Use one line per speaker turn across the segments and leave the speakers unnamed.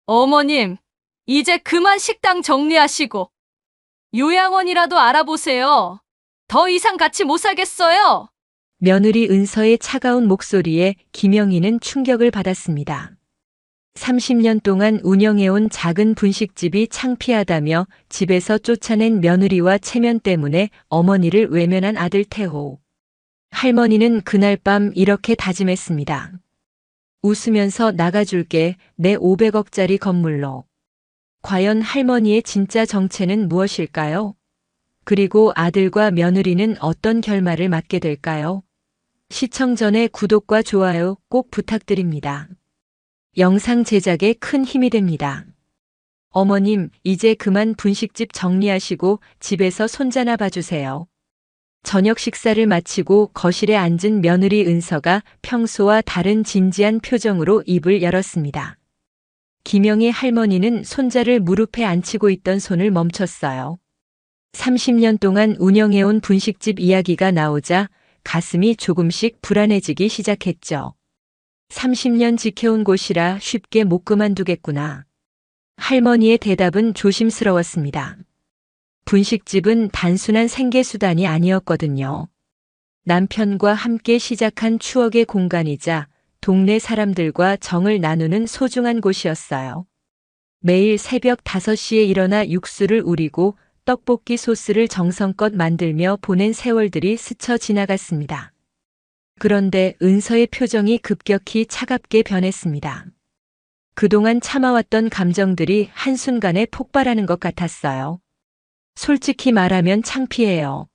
어머님, 이제 그만 식당 정리하시고 요양원이라도 알아보세요. 더 이상 같이 못 살겠어요.
며느리 은서의 차가운 목소리에 김영희는 충격을 받았습니다. 30년 동안 운영해온 작은 분식집이 창피하다며 집에서 쫓아낸 며느리와 체면 때문에 어머니를 외면한 아들 태호. 할머니는 그날 밤 이렇게 다짐했습니다. 웃으면서 나가줄게, 내 500억짜리 건물로. 과연 할머니의 진짜 정체는 무엇일까요? 그리고 아들과 며느리는 어떤 결말을 맞게 될까요? 시청 전에 구독과 좋아요 꼭 부탁드립니다. 영상 제작에 큰 힘이 됩니다. 어머님, 이제 그만 분식집 정리하시고 집에서 손자나 봐주세요. 저녁 식사를 마치고 거실에 앉은 며느리 은서가 평소와 다른 진지한 표정으로 입을 열었습니다. 김영희 할머니는 손자를 무릎에 앉히고 있던 손을 멈췄어요. 30년 동안 운영해온 분식집 이야기가 나오자 가슴이 조금씩 불안해지기 시작했죠. 30년 지켜온 곳이라 쉽게 못 그만두겠구나. 할머니의 대답은 조심스러웠습니다. 분식집은 단순한 생계수단이 아니었거든요. 남편과 함께 시작한 추억의 공간이자 동네 사람들과 정을 나누는 소중한 곳이었어요. 매일 새벽 5시에 일어나 육수를 우리고 떡볶이 소스를 정성껏 만들며 보낸 세월들이 스쳐 지나갔습니다. 그런데 은서의 표정이 급격히 차갑게 변했습니다. 그동안 참아왔던 감정들이 한순간에 폭발하는 것 같았어요. 솔직히 말하면 창피해요.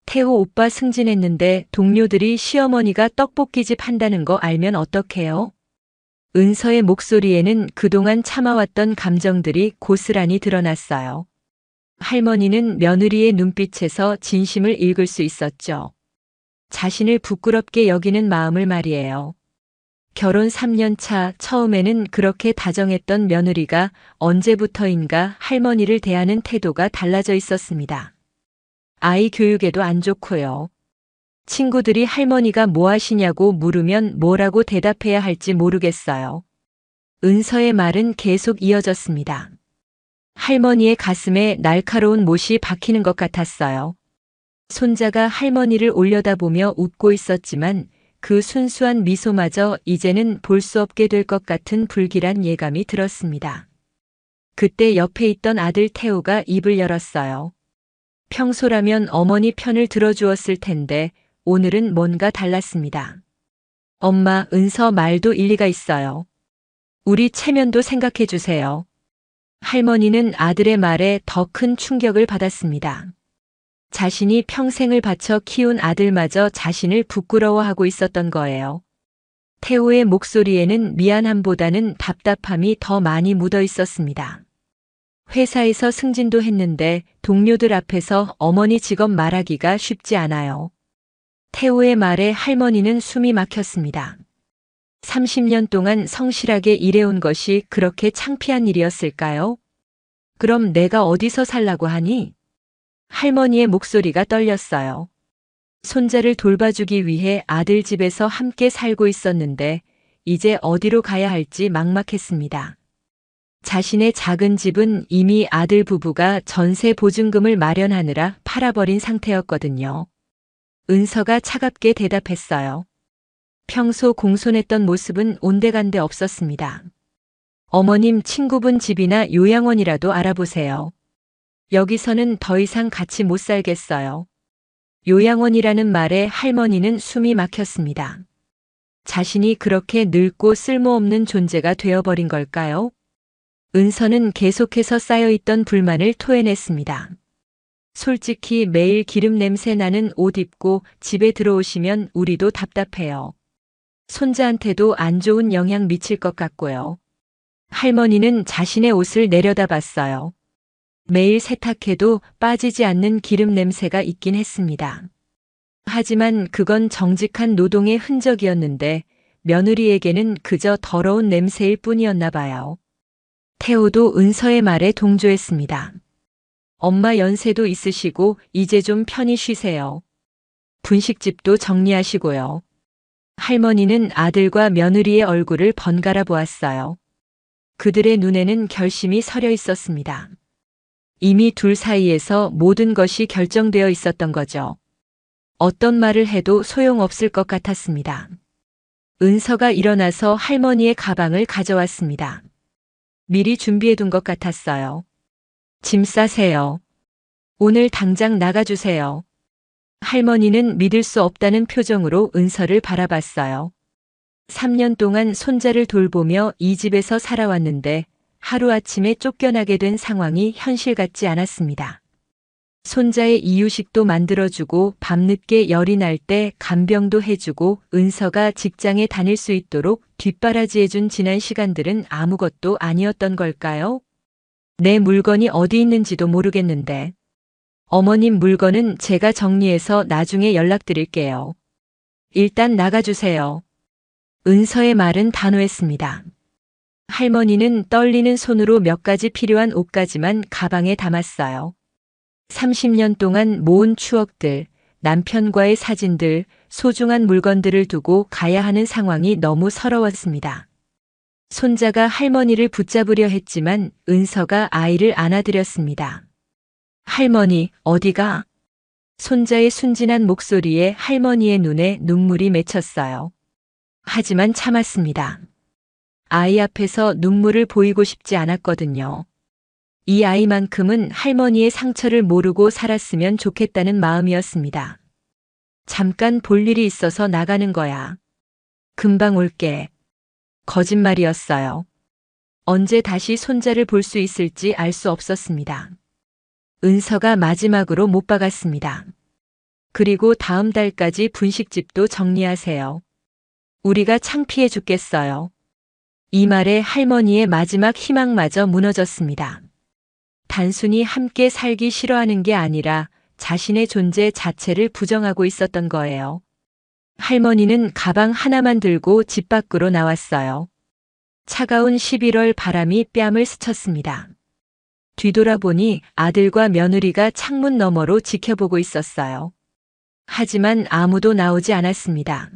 태호 오빠 승진했는데 동료들이 시어머니가 떡볶이집 한다는 거 알면 어떡해요? 은서의 목소리에는 그동안 참아왔던 감정들이 고스란히 드러났어요. 할머니는 며느리의 눈빛에서 진심을 읽을 수 있었죠. 자신을 부끄럽게 여기는 마음을 말이에요. 결혼 3년 차 처음에는 그렇게 다정했던 며느리가 언제부터인가 할머니를 대하는 태도가 달라져 있었습니다. 아이 교육에도 안 좋고요. 친구들이 할머니가 뭐 하시냐고 물으면 뭐라고 대답해야 할지 모르겠어요. 은서의 말은 계속 이어졌습니다. 할머니의 가슴에 날카로운 못이 박히는 것 같았어요. 손자가 할머니를 올려다보며 웃고 있었지만 그 순수한 미소마저 이제는 볼 수 없게 될 것 같은 불길한 예감이 들었습니다. 그때 옆에 있던 아들 태호가 입을 열었어요. 평소라면 어머니 편을 들어주었을 텐데 오늘은 뭔가 달랐습니다. 엄마, 은서 말도 일리가 있어요. 우리 체면도 생각해 주세요. 할머니는 아들의 말에 더 큰 충격을 받았습니다. 자신이 평생을 바쳐 키운 아들마저 자신을 부끄러워하고 있었던 거예요. 태호의 목소리에는 미안함보다는 답답함이 더 많이 묻어 있었습니다. 회사에서 승진도 했는데 동료들 앞에서 어머니 직업 말하기가 쉽지 않아요. 태호의 말에 할머니는 숨이 막혔습니다. 30년 동안 성실하게 일해온 것이 그렇게 창피한 일이었을까요? 그럼 내가 어디서 살라고 하니? 할머니의 목소리가 떨렸어요. 손자를 돌봐주기 위해 아들 집에서 함께 살고 있었는데 이제 어디로 가야 할지 막막했습니다. 자신의 작은 집은 이미 아들 부부가 전세 보증금을 마련하느라 팔아버린 상태였거든요. 은서가 차갑게 대답했어요. 평소 공손했던 모습은 온데간데 없었습니다. 어머님, 친구분 집이나 요양원이라도 알아보세요. 여기서는 더 이상 같이 못 살겠어요. 요양원이라는 말에 할머니는 숨이 막혔습니다. 자신이 그렇게 늙고 쓸모없는 존재가 되어버린 걸까요? 은서는 계속해서 쌓여있던 불만을 토해냈습니다. 솔직히 매일 기름 냄새 나는 옷 입고 집에 들어오시면 우리도 답답해요. 손자한테도 안 좋은 영향 미칠 것 같고요. 할머니는 자신의 옷을 내려다봤어요. 매일 세탁해도 빠지지 않는 기름 냄새가 있긴 했습니다. 하지만 그건 정직한 노동의 흔적이었는데 며느리에게는 그저 더러운 냄새일 뿐이었나 봐요. 태호도 은서의 말에 동조했습니다. 엄마 연세도 있으시고 이제 좀 편히 쉬세요. 분식집도 정리하시고요. 할머니는 아들과 며느리의 얼굴을 번갈아 보았어요. 그들의 눈에는 결심이 서려 있었습니다. 이미 둘 사이에서 모든 것이 결정되어 있었던 거죠. 어떤 말을 해도 소용없을 것 같았습니다. 은서가 일어나서 할머니의 가방을 가져왔습니다. 미리 준비해둔 것 같았어요. 짐 싸세요. 오늘 당장 나가주세요. 할머니는 믿을 수 없다는 표정으로 은서를 바라봤어요. 3년 동안 손자를 돌보며 이 집에서 살아왔는데 하루아침에 쫓겨나게 된 상황이 현실 같지 않았습니다. 손자의 이유식도 만들어주고 밤늦게 열이 날 때 간병도 해주고 은서가 직장에 다닐 수 있도록 뒷바라지해준 지난 시간들은 아무것도 아니었던 걸까요? 내 물건이 어디 있는지도 모르겠는데. 어머님 물건은 제가 정리해서 나중에 연락드릴게요. 일단 나가주세요. 은서의 말은 단호했습니다. 할머니는 떨리는 손으로 몇 가지 필요한 옷까지만 가방에 담았어요. 30년 동안 모은 추억들, 남편과의 사진들, 소중한 물건들을 두고 가야 하는 상황이 너무 서러웠습니다. 손자가 할머니를 붙잡으려 했지만 은서가 아이를 안아들였습니다. 할머니, 어디가? 손자의 순진한 목소리에 할머니의 눈에 눈물이 맺혔어요. 하지만 참았습니다. 아이 앞에서 눈물을 보이고 싶지 않았거든요. 이 아이만큼은 할머니의 상처를 모르고 살았으면 좋겠다는 마음이었습니다. 잠깐 볼 일이 있어서 나가는 거야. 금방 올게. 거짓말이었어요. 언제 다시 손자를 볼 수 있을지 알 수 없었습니다. 은서가 마지막으로 못 박았습니다. 그리고 다음 달까지 분식집도 정리하세요. 우리가 창피해 죽겠어요. 이 말에 할머니의 마지막 희망마저 무너졌습니다. 단순히 함께 살기 싫어하는 게 아니라 자신의 존재 자체를 부정하고 있었던 거예요. 할머니는 가방 하나만 들고 집 밖으로 나왔어요. 차가운 11월 바람이 뺨을 스쳤습니다. 뒤돌아보니 아들과 며느리가 창문 너머로 지켜보고 있었어요. 하지만 아무도 나오지 않았습니다.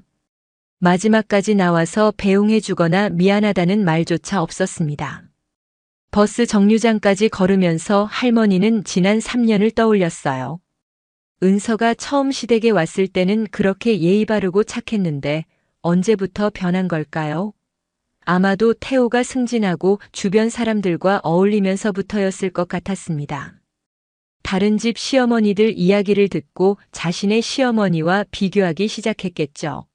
마지막까지 나와서 배웅해주거나 미안하다는 말조차 없었습니다. 버스 정류장까지 걸으면서 할머니는 지난 3년을 떠올렸어요. 은서가 처음 시댁에 왔을 때는 그렇게 예의 바르고 착했는데 언제부터 변한 걸까요? 아마도 태호가 승진하고 주변 사람들과 어울리면서부터였을 것 같았습니다. 다른 집 시어머니들 이야기를 듣고 자신의 시어머니와 비교하기 시작했겠죠.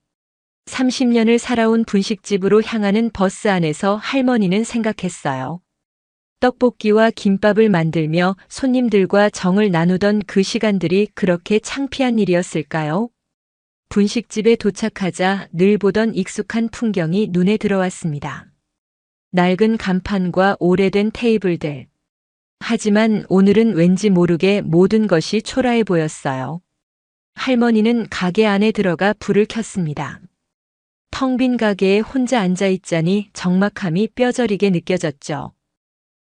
30년을 살아온 분식집으로 향하는 버스 안에서 할머니는 생각했어요. 떡볶이와 김밥을 만들며 손님들과 정을 나누던 그 시간들이 그렇게 창피한 일이었을까요? 분식집에 도착하자 늘 보던 익숙한 풍경이 눈에 들어왔습니다. 낡은 간판과 오래된 테이블들. 하지만 오늘은 왠지 모르게 모든 것이 초라해 보였어요. 할머니는 가게 안에 들어가 불을 켰습니다. 텅 빈 가게에 혼자 앉아 있자니 적막함이 뼈저리게 느껴졌죠.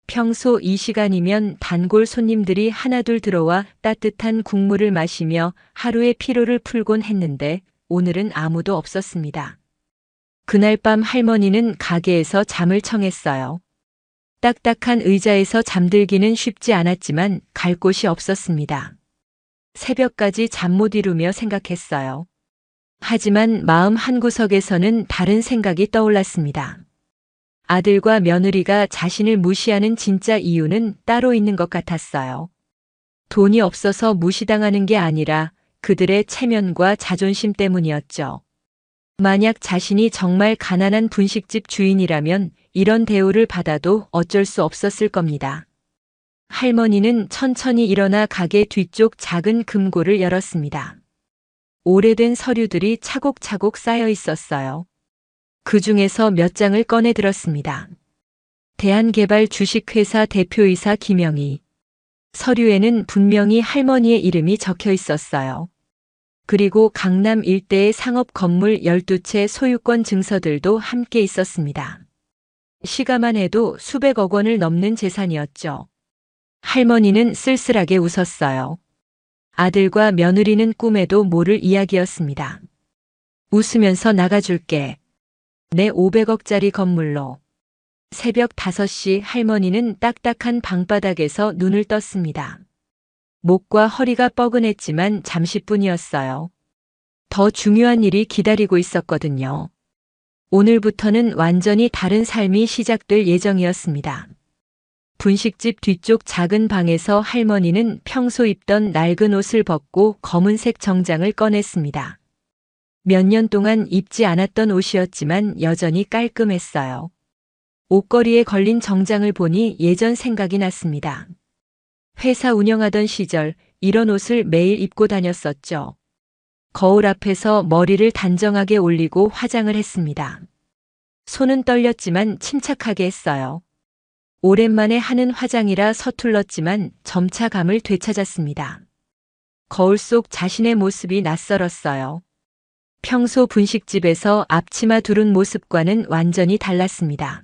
평소 이 시간이면 단골 손님들이 하나둘 들어와 따뜻한 국물을 마시며 하루의 피로를 풀곤 했는데 오늘은 아무도 없었습니다. 그날 밤 할머니는 가게에서 잠을 청했어요. 딱딱한 의자에서 잠들기는 쉽지 않았지만 갈 곳이 없었습니다. 새벽까지 잠 못 이루며 생각했어요. 하지만 마음 한구석에서는 다른 생각이 떠올랐습니다. 아들과 며느리가 자신을 무시하는 진짜 이유는 따로 있는 것 같았어요. 돈이 없어서 무시당하는 게 아니라 그들의 체면과 자존심 때문이었죠. 만약 자신이 정말 가난한 분식집 주인이라면 이런 대우를 받아도 어쩔 수 없었을 겁니다. 할머니는 천천히 일어나 가게 뒤쪽 작은 금고를 열었습니다. 오래된 서류들이 차곡차곡 쌓여 있었어요. 그 중에서 몇 장을 꺼내 들었습니다. 대한개발 주식회사 대표이사 김영희. 서류에는 분명히 할머니의 이름이 적혀 있었어요. 그리고 강남 일대의 상업 건물 12채 소유권 증서들도 함께 있었습니다. 시가만 해도 수백억 원을 넘는 재산이었죠. 할머니는 쓸쓸하게 웃었어요. 아들과 며느리는 꿈에도 모를 이야기였습니다. 웃으면서 나가줄게. 내 500억짜리 건물로. 새벽 5시 할머니는 딱딱한 방바닥에서 눈을 떴습니다. 목과 허리가 뻐근했지만 잠시뿐이었어요. 더 중요한 일이 기다리고 있었거든요. 오늘부터는 완전히 다른 삶이 시작될 예정이었습니다. 분식집 뒤쪽 작은 방에서 할머니는 평소 입던 낡은 옷을 벗고 검은색 정장을 꺼냈습니다. 몇 년 동안 입지 않았던 옷이었지만 여전히 깔끔했어요. 옷걸이에 걸린 정장을 보니 예전 생각이 났습니다. 회사 운영하던 시절 이런 옷을 매일 입고 다녔었죠. 거울 앞에서 머리를 단정하게 올리고 화장을 했습니다. 손은 떨렸지만 침착하게 했어요. 오랜만에 하는 화장이라 서툴렀지만 점차 감을 되찾았습니다. 거울 속 자신의 모습이 낯설었어요. 평소 분식집에서 앞치마 두른 모습과는 완전히 달랐습니다.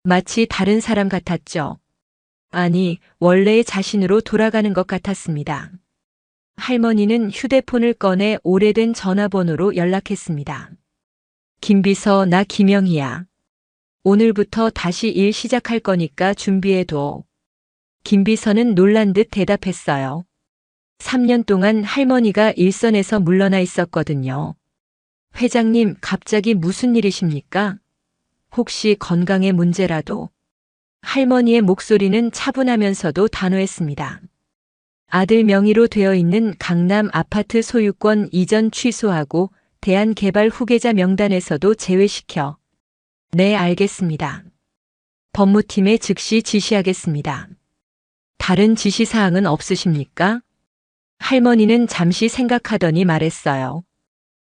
마치 다른 사람 같았죠. 아니, 원래의 자신으로 돌아가는 것 같았습니다. 할머니는 휴대폰을 꺼내 오래된 전화번호로 연락했습니다. 김비서, 나 김영희야. 오늘부터 다시 일 시작할 거니까 준비해둬. 김비서는 놀란 듯 대답했어요. 3년 동안 할머니가 일선에서 물러나 있었거든요. 회장님, 갑자기 무슨 일이십니까? 혹시 건강에 문제라도? 할머니의 목소리는 차분하면서도 단호했습니다. 아들 명의로 되어 있는 강남 아파트 소유권 이전 취소하고 대한개발 후계자 명단에서도 제외시켜. 네, 알겠습니다. 법무팀에 즉시 지시하겠습니다. 다른 지시사항은 없으십니까? 할머니는 잠시 생각하더니 말했어요.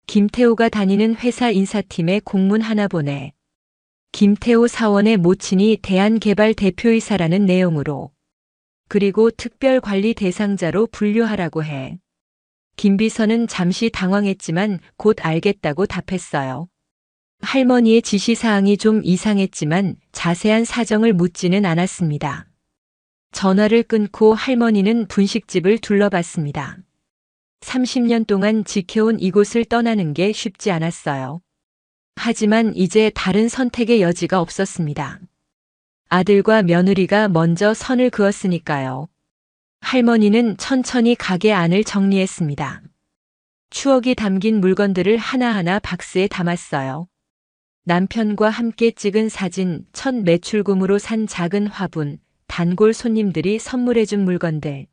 김태호가 다니는 회사 인사팀에 공문 하나 보내. 김태호 사원의 모친이 대한개발 대표이사라는 내용으로. 그리고 특별관리 대상자로 분류하라고 해. 김비서는 잠시 당황했지만 곧 알겠다고 답했어요. 할머니의 지시사항이 좀 이상했지만 자세한 사정을 묻지는 않았습니다. 전화를 끊고 할머니는 분식집을 둘러봤습니다. 30년 동안 지켜온 이곳을 떠나는 게 쉽지 않았어요. 하지만 이제 다른 선택의 여지가 없었습니다. 아들과 며느리가 먼저 선을 그었으니까요. 할머니는 천천히 가게 안을 정리했습니다. 추억이 담긴 물건들을 하나하나 박스에 담았어요. 남편과 함께 찍은 사진, 첫 매출금으로 산 작은 화분, 단골 손님들이 선물해준 물건들.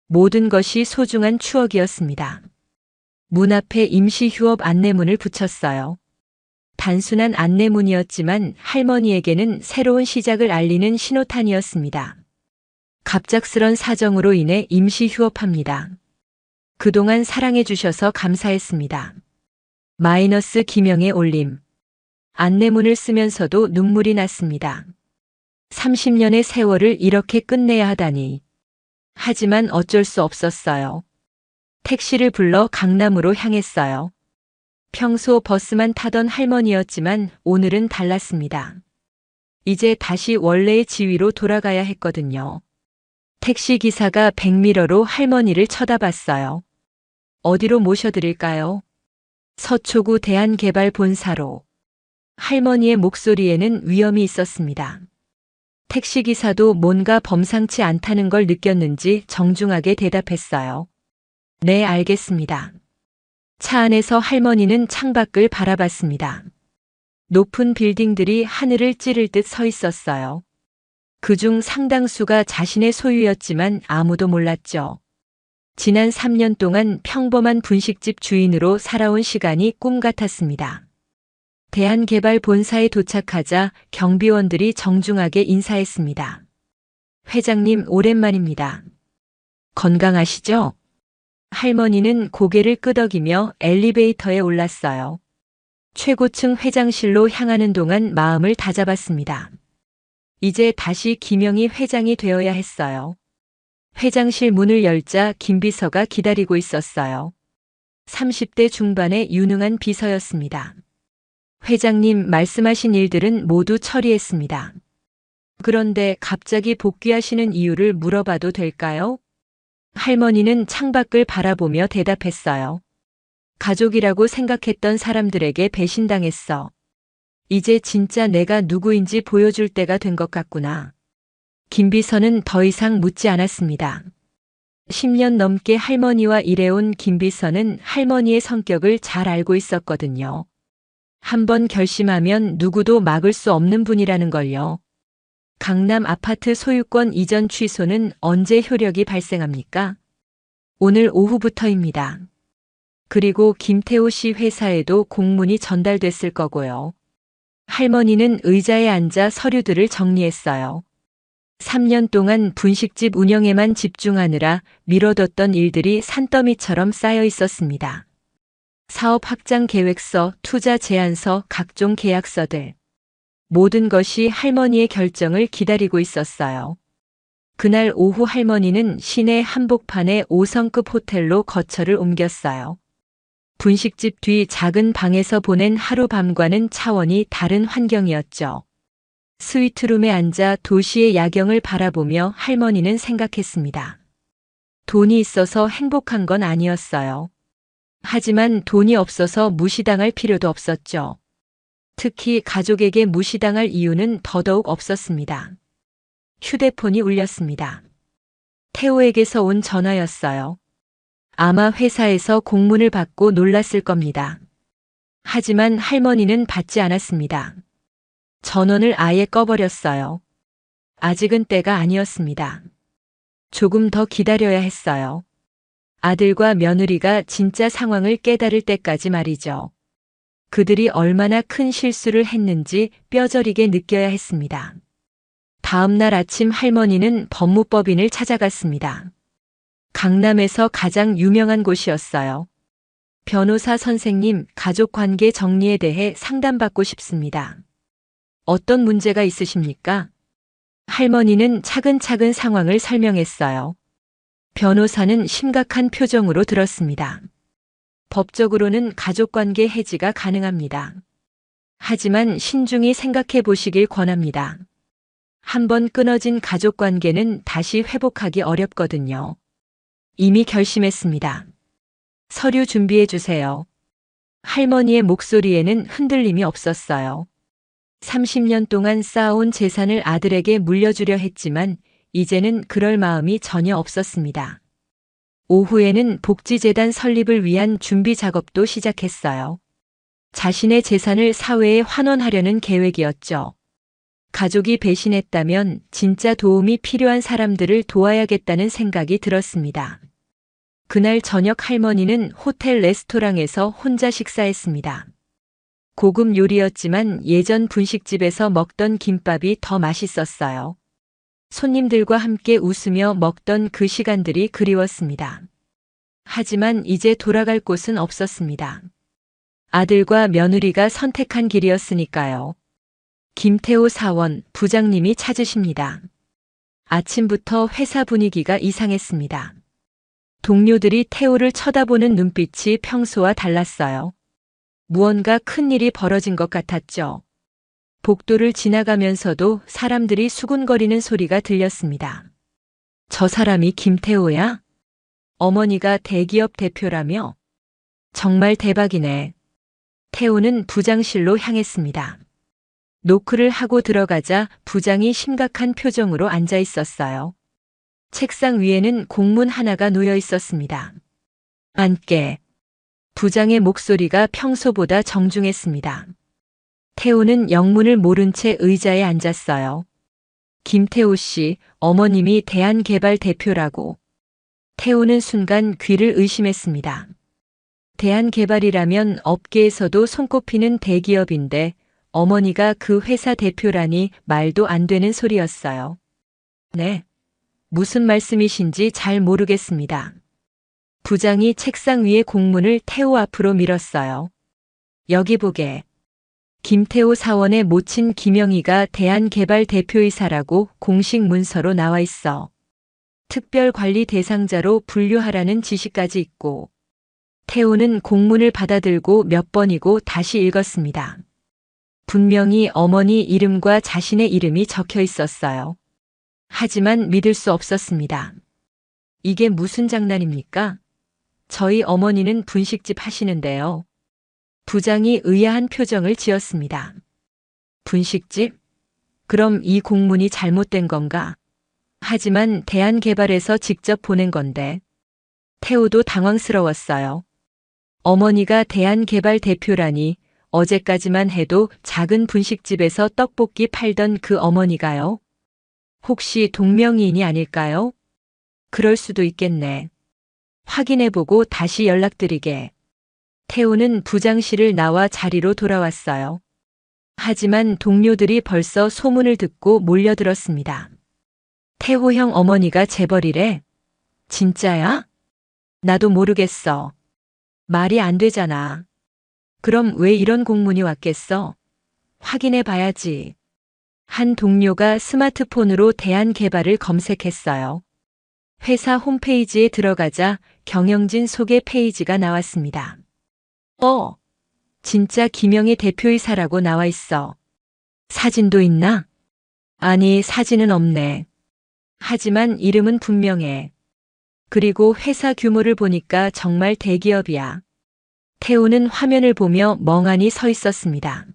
모든 것이 소중한 추억이었습니다. 문 앞에 임시 휴업 안내문을 붙였어요. 단순한 안내문이었지만 할머니에게는 새로운 시작을 알리는 신호탄이었습니다. 갑작스런 사정으로 인해 임시 휴업합니다. 그동안 사랑해주셔서 감사했습니다. 마이너스 김영의 올림. 안내문을 쓰면서도 눈물이 났습니다. 30년의 세월을 이렇게 끝내야 하다니. 하지만 어쩔 수 없었어요. 택시를 불러 강남으로 향했어요. 평소 버스만 타던 할머니였지만 오늘은 달랐습니다. 이제 다시 원래의 지위로 돌아가야 했거든요. 택시 기사가 백미러로 할머니를 쳐다봤어요. 어디로 모셔드릴까요? 서초구 대한개발본사로. 할머니의 목소리에는 위험이 있었습니다. 택시기사도 뭔가 범상치 않다는 걸 느꼈는지 정중하게 대답했어요. 네, 알겠습니다. 차 안에서 할머니는 창밖을 바라봤습니다. 높은 빌딩들이 하늘을 찌를 듯 서 있었어요. 그중 상당수가 자신의 소유였지만 아무도 몰랐죠. 지난 3년 동안 평범한 분식집 주인으로 살아온 시간이 꿈 같았습니다. 대한개발본사에 도착하자 경비원들이 정중하게 인사했습니다. 회장님, 오랜만입니다. 건강하시죠? 할머니는 고개를 끄덕이며 엘리베이터에 올랐어요. 최고층 회장실로 향하는 동안 마음을 다잡았습니다. 이제 다시 김영희 회장이 되어야 했어요. 회장실 문을 열자 김비서가 기다리고 있었어요. 30대 중반의 유능한 비서였습니다. 회장님, 말씀하신 일들은 모두 처리했습니다. 그런데 갑자기 복귀하시는 이유를 물어봐도 될까요? 할머니는 창밖을 바라보며 대답했어요. 가족이라고 생각했던 사람들에게 배신당했어. 이제 진짜 내가 누구인지 보여줄 때가 된 것 같구나. 김비서는 더 이상 묻지 않았습니다. 10년 넘게 할머니와 일해온 김비서는 할머니의 성격을 잘 알고 있었거든요. 한번 결심하면 누구도 막을 수 없는 분이라는 걸요. 강남 아파트 소유권 이전 취소는 언제 효력이 발생합니까? 오늘 오후부터입니다. 그리고 김태호 씨 회사에도 공문이 전달됐을 거고요. 할머니는 의자에 앉아 서류들을 정리했어요. 3년 동안 분식집 운영에만 집중하느라 미뤄뒀던 일들이 산더미처럼 쌓여 있었습니다. 사업 확장 계획서, 투자 제안서, 각종 계약서들. 모든 것이 할머니의 결정을 기다리고 있었어요. 그날 오후 할머니는 시내 한복판의 5성급 호텔로 거처를 옮겼어요. 분식집 뒤 작은 방에서 보낸 하룻밤과는 차원이 다른 환경이었죠. 스위트룸에 앉아 도시의 야경을 바라보며 할머니는 생각했습니다. 돈이 있어서 행복한 건 아니었어요. 하지만 돈이 없어서 무시당할 필요도 없었죠. 특히 가족에게 무시당할 이유는 더더욱 없었습니다. 휴대폰이 울렸습니다. 태호에게서 온 전화였어요. 아마 회사에서 공문을 받고 놀랐을 겁니다. 하지만 할머니는 받지 않았습니다. 전원을 아예 꺼버렸어요. 아직은 때가 아니었습니다. 조금 더 기다려야 했어요. 아들과 며느리가 진짜 상황을 깨달을 때까지 말이죠. 그들이 얼마나 큰 실수를 했는지 뼈저리게 느껴야 했습니다. 다음 날 아침 할머니는 법무법인을 찾아갔습니다. 강남에서 가장 유명한 곳이었어요. 변호사 선생님, 가족관계 정리에 대해 상담받고 싶습니다. 어떤 문제가 있으십니까? 할머니는 차근차근 상황을 설명했어요. 변호사는 심각한 표정으로 들었습니다. 법적으로는 가족관계 해지가 가능합니다. 하지만 신중히 생각해 보시길 권합니다. 한번 끊어진 가족관계는 다시 회복하기 어렵거든요. 이미 결심했습니다. 서류 준비해 주세요. 할머니의 목소리에는 흔들림이 없었어요. 30년 동안 쌓아온 재산을 아들에게 물려주려 했지만 이제는 그럴 마음이 전혀 없었습니다. 오후에는 복지재단 설립을 위한 준비 작업도 시작했어요. 자신의 재산을 사회에 환원하려는 계획이었죠. 가족이 배신했다면 진짜 도움이 필요한 사람들을 도와야겠다는 생각이 들었습니다. 그날 저녁 할머니는 호텔 레스토랑에서 혼자 식사했습니다. 고급 요리였지만 예전 분식집에서 먹던 김밥이 더 맛있었어요. 손님들과 함께 웃으며 먹던 그 시간들이 그리웠습니다. 하지만 이제 돌아갈 곳은 없었습니다. 아들과 며느리가 선택한 길이었으니까요. 김태호 사원, 부장님이 찾으십니다. 아침부터 회사 분위기가 이상했습니다. 동료들이 태호를 쳐다보는 눈빛이 평소와 달랐어요. 무언가 큰일이 벌어진 것 같았죠. 복도를 지나가면서도 사람들이 수군거리는 소리가 들렸습니다. 저 사람이 김태호야? 어머니가 대기업 대표라며? 정말 대박이네. 태호는 부장실로 향했습니다. 노크를 하고 들어가자 부장이 심각한 표정으로 앉아 있었어요. 책상 위에는 공문 하나가 놓여 있었습니다. 앉게. 부장의 목소리가 평소보다 정중했습니다. 태호는 영문을 모른 채 의자에 앉았어요. 김태호 씨, 어머님이 대한개발 대표라고. 태호는 순간 귀를 의심했습니다. 대한개발이라면 업계에서도 손꼽히는 대기업인데 어머니가 그 회사 대표라니 말도 안 되는 소리였어요. 네. 무슨 말씀이신지 잘 모르겠습니다. 부장이 책상 위에 공문을 태호 앞으로 밀었어요. 여기 보게. 김태호 사원의 모친 김영희가 대한개발 대표이사라고 공식 문서로 나와 있어. 특별관리 대상자로 분류하라는 지시까지 있고. 태호는 공문을 받아들고 몇 번이고 다시 읽었습니다. 분명히 어머니 이름과 자신의 이름이 적혀 있었어요. 하지만 믿을 수 없었습니다. 이게 무슨 장난입니까? 저희 어머니는 분식집 하시는데요. 부장이 의아한 표정을 지었습니다. 분식집? 그럼 이 공문이 잘못된 건가? 하지만 대한개발에서 직접 보낸 건데. 태호도 당황스러웠어요. 어머니가 대한개발 대표라니 어제까지만 해도 작은 분식집에서 떡볶이 팔던 그 어머니가요? 혹시 동명이인이 아닐까요? 그럴 수도 있겠네. 확인해보고 다시 연락드리게. 태호는 부장실을 나와 자리로 돌아왔어요. 하지만 동료들이 벌써 소문을 듣고 몰려들었습니다. 태호 형 어머니가 재벌이래? 진짜야? 나도 모르겠어. 말이 안 되잖아. 그럼 왜 이런 공문이 왔겠어? 확인해 봐야지. 한 동료가 스마트폰으로 대한개발을 검색했어요. 회사 홈페이지에 들어가자 경영진 소개 페이지가 나왔습니다. 진짜 김영희 대표이사라고 나와 있어. 사진도 있나? 아니, 사진은 없네. 하지만 이름은 분명해. 그리고 회사 규모를 보니까 정말 대기업이야. 태호는 화면을 보며 멍하니 서 있었습니다.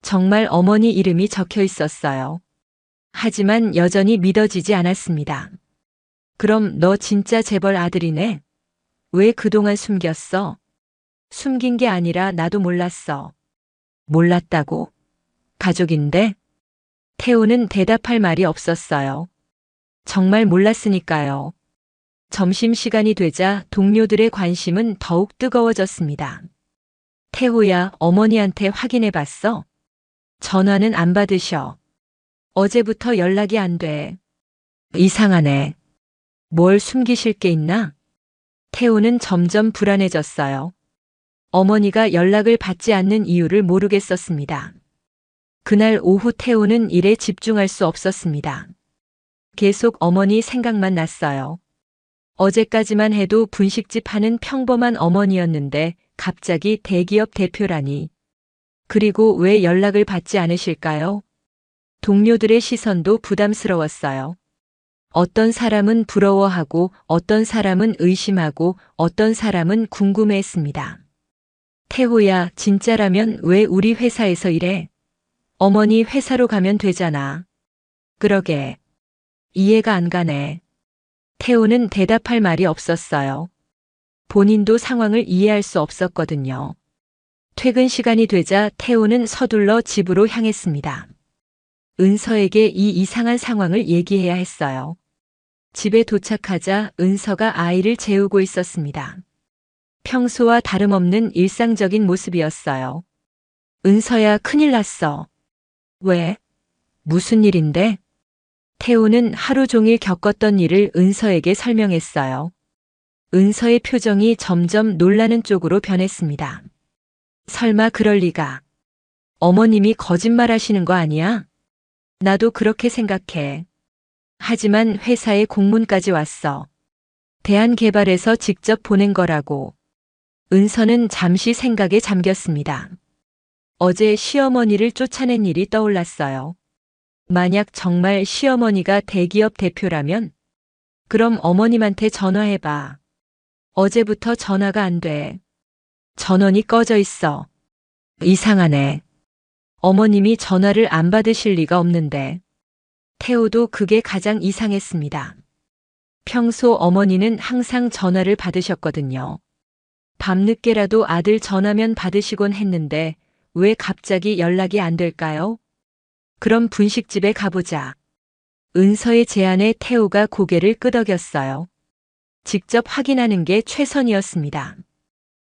정말 어머니 이름이 적혀 있었어요. 하지만 여전히 믿어지지 않았습니다. 그럼 너 진짜 재벌 아들이네? 왜 그동안 숨겼어? 숨긴 게 아니라 나도 몰랐어. 몰랐다고? 가족인데? 태호는 대답할 말이 없었어요. 정말 몰랐으니까요. 점심시간이 되자 동료들의 관심은 더욱 뜨거워졌습니다. 태호야, 어머니한테 확인해 봤어? 전화는 안 받으셔. 어제부터 연락이 안 돼. 이상하네. 뭘 숨기실 게 있나? 태호는 점점 불안해졌어요. 어머니가 연락을 받지 않는 이유를 모르겠었습니다. 그날 오후 태호는 일에 집중할 수 없었습니다. 계속 어머니 생각만 났어요. 어제까지만 해도 분식집 하는 평범한 어머니였는데 갑자기 대기업 대표라니. 그리고 왜 연락을 받지 않으실까요? 동료들의 시선도 부담스러웠어요. 어떤 사람은 부러워하고 어떤 사람은 의심하고 어떤 사람은 궁금해했습니다. 태호야, 진짜라면 왜 우리 회사에서 일해? 어머니 회사로 가면 되잖아. 그러게. 이해가 안 가네. 태호는 대답할 말이 없었어요. 본인도 상황을 이해할 수 없었거든요. 퇴근 시간이 되자 태호는 서둘러 집으로 향했습니다. 은서에게 이 이상한 상황을 얘기해야 했어요. 집에 도착하자 은서가 아이를 재우고 있었습니다. 평소와 다름없는 일상적인 모습이었어요. 은서야, 큰일 났어. 왜? 무슨 일인데? 태호는 하루 종일 겪었던 일을 은서에게 설명했어요. 은서의 표정이 점점 놀라는 쪽으로 변했습니다. 설마 그럴 리가. 어머님이 거짓말하시는 거 아니야? 나도 그렇게 생각해. 하지만 회사에 공문까지 왔어. 대한개발에서 직접 보낸 거라고. 은서는 잠시 생각에 잠겼습니다. 어제 시어머니를 쫓아낸 일이 떠올랐어요. 만약 정말 시어머니가 대기업 대표라면? 그럼 어머님한테 전화해봐. 어제부터 전화가 안 돼. 전원이 꺼져 있어. 이상하네. 어머님이 전화를 안 받으실 리가 없는데. 태호도 그게 가장 이상했습니다. 평소 어머니는 항상 전화를 받으셨거든요. 밤늦게라도 아들 전화면 받으시곤 했는데 왜 갑자기 연락이 안 될까요? 그럼 분식집에 가보자. 은서의 제안에 태호가 고개를 끄덕였어요. 직접 확인하는 게 최선이었습니다.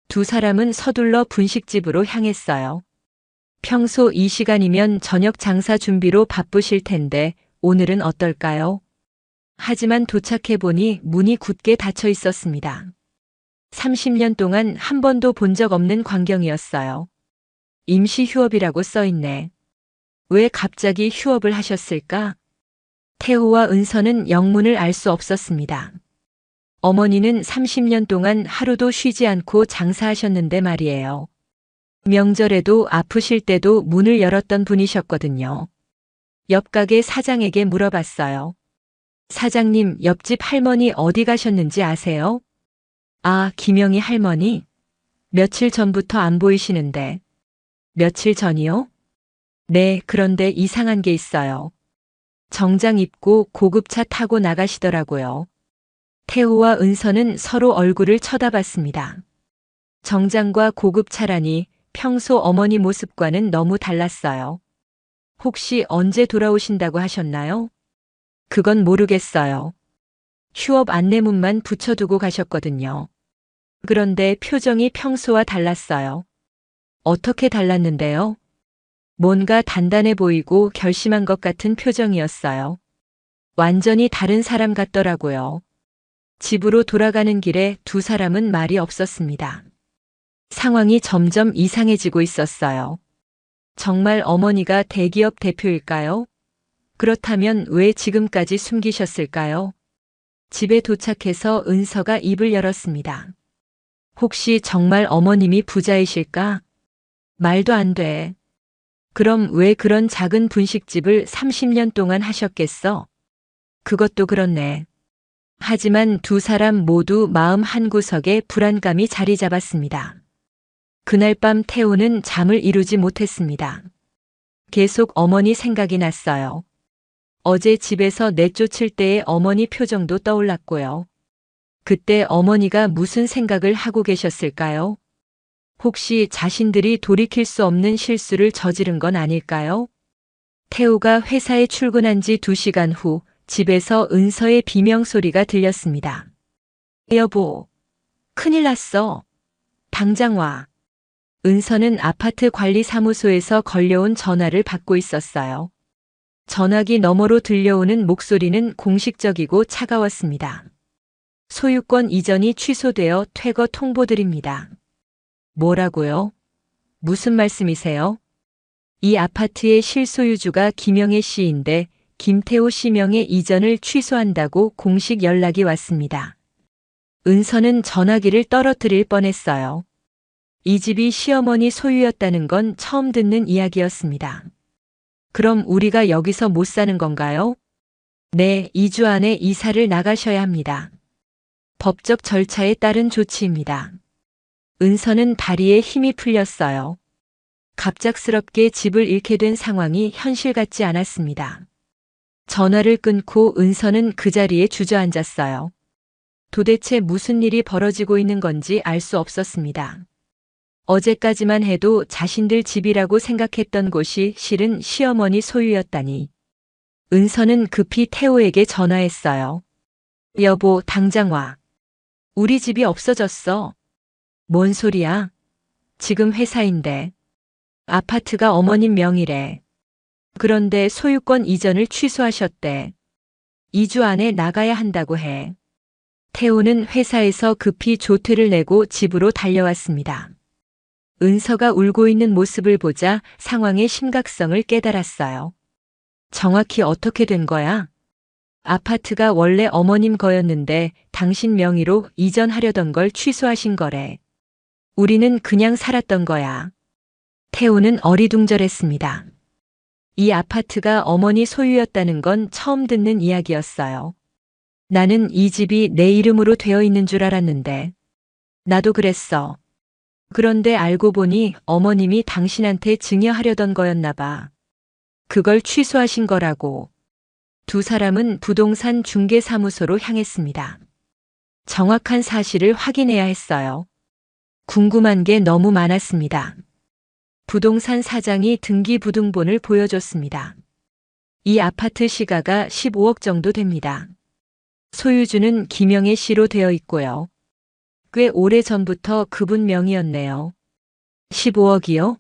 두 사람은 서둘러 분식집으로 향했어요. 평소 이 시간이면 저녁 장사 준비로 바쁘실 텐데 오늘은 어떨까요? 하지만 도착해보니 문이 굳게 닫혀 있었습니다. 30년 동안 한 번도 본 적 없는 광경이었어요. 임시 휴업이라고 써있네. 왜 갑자기 휴업을 하셨을까? 태호와 은서는 영문을 알 수 없었습니다. 어머니는 30년 동안 하루도 쉬지 않고 장사하셨는데 말이에요. 명절에도 아프실 때도 문을 열었던 분이셨거든요. 옆 가게 사장에게 물어봤어요. 사장님, 옆집 할머니 어디 가셨는지 아세요? 아, 김영희 할머니? 며칠 전부터 안 보이시는데. 며칠 전이요? 네, 그런데 이상한 게 있어요. 정장 입고 고급차 타고 나가시더라고요. 태호와 은서는 서로 얼굴을 쳐다봤습니다. 정장과 고급차라니 평소 어머니 모습과는 너무 달랐어요. 혹시 언제 돌아오신다고 하셨나요? 그건 모르겠어요. 휴업 안내문만 붙여두고 가셨거든요. 그런데 표정이 평소와 달랐어요. 어떻게 달랐는데요? 뭔가 단단해 보이고 결심한 것 같은 표정이었어요. 완전히 다른 사람 같더라고요. 집으로 돌아가는 길에 두 사람은 말이 없었습니다. 상황이 점점 이상해지고 있었어요. 정말 어머니가 대기업 대표일까요? 그렇다면 왜 지금까지 숨기셨을까요? 집에 도착해서 은서가 입을 열었습니다. 혹시 정말 어머님이 부자이실까? 말도 안 돼. 그럼 왜 그런 작은 분식집을 30년 동안 하셨겠어? 그것도 그렇네. 하지만 두 사람 모두 마음 한구석에 불안감이 자리 잡았습니다. 그날 밤 태호는 잠을 이루지 못했습니다. 계속 어머니 생각이 났어요. 어제 집에서 내쫓을 때의 어머니 표정도 떠올랐고요. 그때 어머니가 무슨 생각을 하고 계셨을까요? 혹시 자신들이 돌이킬 수 없는 실수를 저지른 건 아닐까요? 태호가 회사에 출근한 지 2시간 후 집에서 은서의 비명소리가 들렸습니다. 여보, 큰일 났어. 당장 와. 은서는 아파트 관리사무소에서 걸려온 전화를 받고 있었어요. 전화기 너머로 들려오는 목소리는 공식적이고 차가웠습니다. 소유권 이전이 취소되어 퇴거 통보드립니다. 뭐라고요? 무슨 말씀이세요? 이 아파트의 실소유주가 김영애 씨인데 김태호 씨 명의 이전을 취소한다고 공식 연락이 왔습니다. 은서는 전화기를 떨어뜨릴 뻔했어요. 이 집이 시어머니 소유였다는 건 처음 듣는 이야기였습니다. 그럼 우리가 여기서 못 사는 건가요? 네, 2주 안에 이사를 나가셔야 합니다. 법적 절차에 따른 조치입니다. 은서는 다리에 힘이 풀렸어요. 갑작스럽게 집을 잃게 된 상황이 현실 같지 않았습니다. 전화를 끊고 은서는 그 자리에 주저앉았어요. 도대체 무슨 일이 벌어지고 있는 건지 알 수 없었습니다. 어제까지만 해도 자신들 집이라고 생각했던 곳이 실은 시어머니 소유였다니. 은서는 급히 태호에게 전화했어요. 여보, 당장 와. 우리 집이 없어졌어. 뭔 소리야? 지금 회사인데. 아파트가 어머님 명의래. 그런데 소유권 이전을 취소하셨대. 2주 안에 나가야 한다고 해. 태호는 회사에서 급히 조퇴를 내고 집으로 달려왔습니다. 은서가 울고 있는 모습을 보자 상황의 심각성을 깨달았어요. 정확히 어떻게 된 거야? 아파트가 원래 어머님 거였는데 당신 명의로 이전하려던 걸 취소하신 거래. 우리는 그냥 살았던 거야. 태호는 어리둥절했습니다. 이 아파트가 어머니 소유였다는 건 처음 듣는 이야기였어요. 나는 이 집이 내 이름으로 되어 있는 줄 알았는데. 나도 그랬어. 그런데 알고 보니 어머님이 당신한테 증여하려던 거였나 봐. 그걸 취소하신 거라고. 두 사람은 부동산 중개사무소로 향했습니다. 정확한 사실을 확인해야 했어요. 궁금한 게 너무 많았습니다. 부동산 사장이 등기부등본을 보여줬습니다. 이 아파트 시가가 15억 정도 됩니다. 소유주는 김영애 씨로 되어 있고요. 꽤 오래전부터 그분 명의였네요. 15억이요?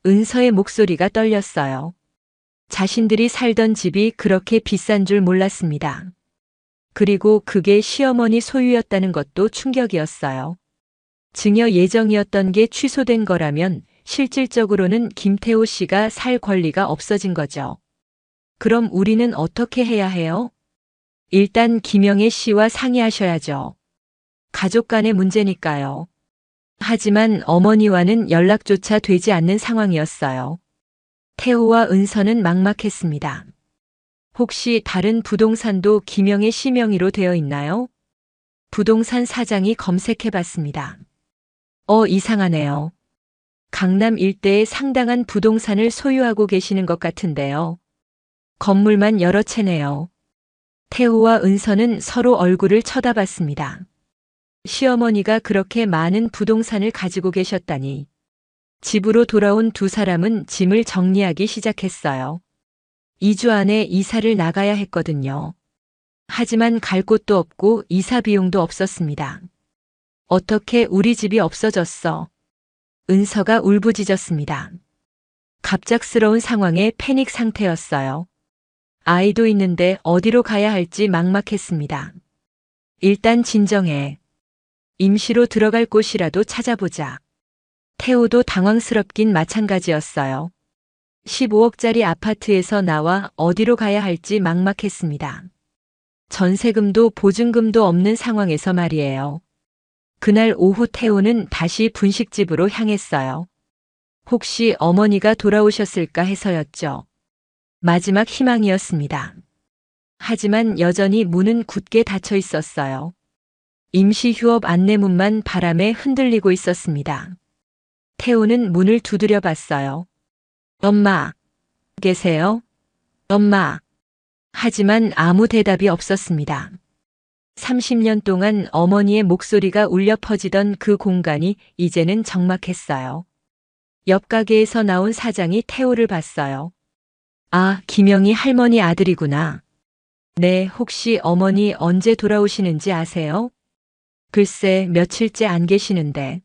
은서의 목소리가 떨렸어요. 자신들이 살던 집이 그렇게 비싼 줄 몰랐습니다. 그리고 그게 시어머니 소유였다는 것도 충격이었어요. 증여 예정이었던 게 취소된 거라면 실질적으로는 김태호 씨가 살 권리가 없어진 거죠. 그럼 우리는 어떻게 해야 해요? 일단 김영애 씨와 상의하셔야죠. 가족 간의 문제니까요. 하지만 어머니와는 연락조차 되지 않는 상황이었어요. 태호와 은서는 막막했습니다. 혹시 다른 부동산도 김영애 씨 명의로 되어 있나요? 부동산 사장이 검색해 봤습니다. 이상하네요. 강남 일대에 상당한 부동산을 소유하고 계시는 것 같은데요. 건물만 여러 채네요. 태호와 은서는 서로 얼굴을 쳐다봤습니다. 시어머니가 그렇게 많은 부동산을 가지고 계셨다니. 집으로 돌아온 두 사람은 짐을 정리하기 시작했어요. 2주 안에 이사를 나가야 했거든요. 하지만 갈 곳도 없고 이사 비용도 없었습니다. 어떻게 우리 집이 없어졌어? 은서가 울부짖었습니다. 갑작스러운 상황에 패닉 상태였어요. 아이도 있는데 어디로 가야 할지 막막했습니다. 일단 진정해. 임시로 들어갈 곳이라도 찾아보자. 태호도 당황스럽긴 마찬가지였어요. 15억짜리 아파트에서 나와 어디로 가야 할지 막막했습니다. 전세금도 보증금도 없는 상황에서 말이에요. 그날 오후 태호는 다시 분식집으로 향했어요. 혹시 어머니가 돌아오셨을까 해서였죠. 마지막 희망이었습니다. 하지만 여전히 문은 굳게 닫혀 있었어요. 임시 휴업 안내문만 바람에 흔들리고 있었습니다. 태호는 문을 두드려 봤어요. 엄마, 계세요? 엄마. 하지만 아무 대답이 없었습니다. 30년 동안 어머니의 목소리가 울려 퍼지던 그 공간이 이제는 적막했어요. 옆 가게에서 나온 사장이 태호를 봤어요. 아, 김영희 할머니 아들이구나. 네, 혹시 어머니 언제 돌아오시는지 아세요? 글쎄, 며칠째 안 계시는데.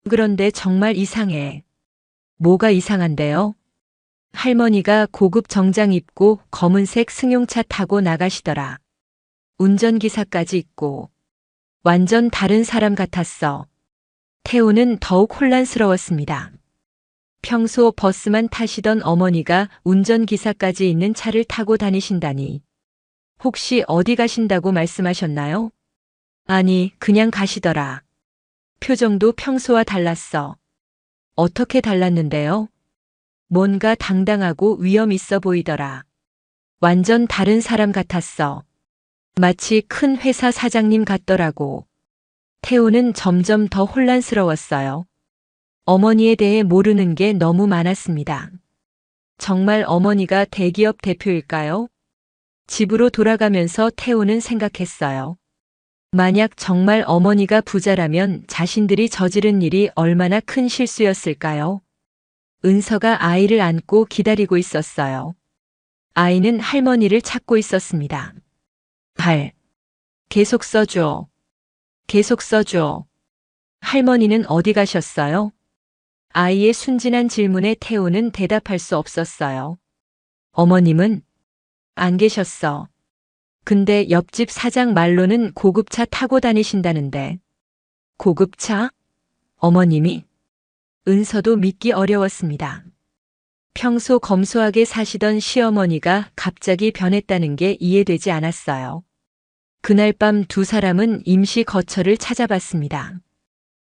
그런데 정말 이상해. 뭐가 이상한데요? 할머니가 고급 정장 입고 검은색 승용차 타고 나가시더라. 운전기사까지 있고. 완전 다른 사람 같았어. 태호는 더욱 혼란스러웠습니다. 평소 버스만 타시던 어머니가 운전기사까지 있는 차를 타고 다니신다니. 혹시 어디 가신다고 말씀하셨나요? 아니, 그냥 가시더라. 표정도 평소와 달랐어. 어떻게 달랐는데요? 뭔가 당당하고 위험 있어 보이더라. 완전 다른 사람 같았어. 마치 큰 회사 사장님 같더라고. 태호는 점점 더 혼란스러웠어요. 어머니에 대해 모르는 게 너무 많았습니다. 정말 어머니가 대기업 대표일까요? 집으로 돌아가면서 태호는 생각했어요. 만약 정말 어머니가 부자라면 자신들이 저지른 일이 얼마나 큰 실수였을까요? 은서가 아이를 안고 기다리고 있었어요. 아이는 할머니를 찾고 있었습니다. 계속 써줘. 계속 써줘. 할머니는 어디 가셨어요? 아이의 순진한 질문에 태호는 대답할 수 없었어요. 어머님은 안 계셨어. 근데 옆집 사장 말로는 고급차 타고 다니신다는데. 고급차? 어머님이? 은서도 믿기 어려웠습니다. 평소 검소하게 사시던 시어머니가 갑자기 변했다는 게 이해되지 않았어요. 그날 밤 두 사람은 임시 거처를 찾아봤습니다.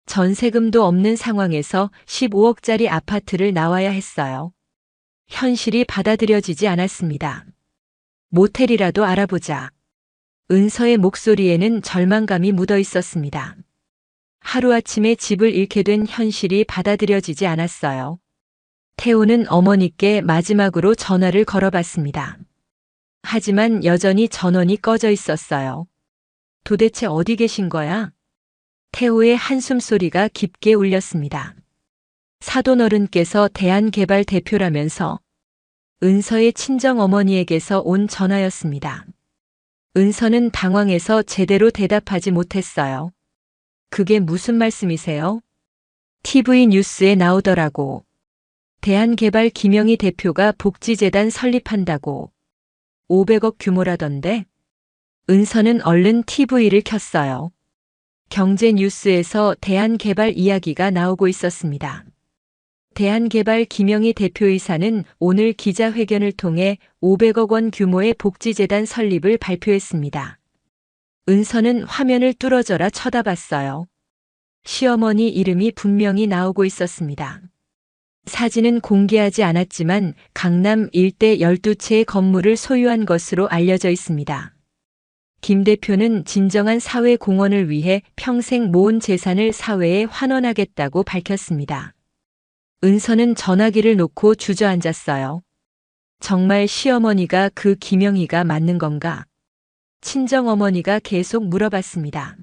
전세금도 없는 상황에서 15억짜리 아파트를 나와야 했어요. 현실이 받아들여지지 않았습니다. 모텔이라도 알아보자. 은서의 목소리에는 절망감이 묻어 있었습니다. 하루아침에 집을 잃게 된 현실이 받아들여지지 않았어요. 태호는 어머니께 마지막으로 전화를 걸어봤습니다. 하지만 여전히 전원이 꺼져 있었어요. 도대체 어디 계신 거야? 태호의 한숨 소리가 깊게 울렸습니다. 사돈어른께서 대한개발 대표라면서. 은서의 친정 어머니에게서 온 전화였습니다. 은서는 당황해서 제대로 대답하지 못했어요. 그게 무슨 말씀이세요? TV 뉴스에 나오더라고. 대한개발 김영희 대표가 복지재단 설립한다고. 500억 규모라던데? 은서는 얼른 TV를 켰어요. 경제 뉴스에서 대한개발 이야기가 나오고 있었습니다. 대한개발 김영희 대표이사는 오늘 기자회견을 통해 500억 원 규모의 복지재단 설립을 발표했습니다. 은서는 화면을 뚫어져라 쳐다봤어요. 시어머니 이름이 분명히 나오고 있었습니다. 사진은 공개하지 않았지만 강남 일대 12채의 건물을 소유한 것으로 알려져 있습니다. 김 대표는 진정한 사회 공헌을 위해 평생 모은 재산을 사회에 환원하겠다고 밝혔습니다. 은서는 전화기를 놓고 주저앉았어요. 정말 시어머니가 그 김영희가 맞는 건가? 친정어머니가 계속 물어봤습니다.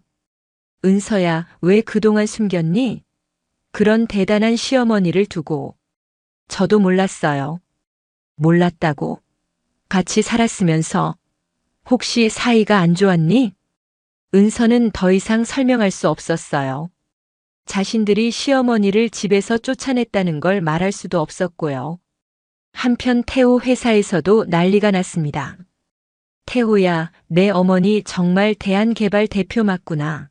은서야, 왜 그동안 숨겼니? 그런 대단한 시어머니를 두고. 저도 몰랐어요. 몰랐다고. 같이 살았으면서. 혹시 사이가 안 좋았니? 은서는 더 이상 설명할 수 없었어요. 자신들이 시어머니를 집에서 쫓아냈다는 걸 말할 수도 없었고요. 한편 태호 회사에서도 난리가 났습니다. 태호야, 내 어머니 정말 대한개발 대표 맞구나.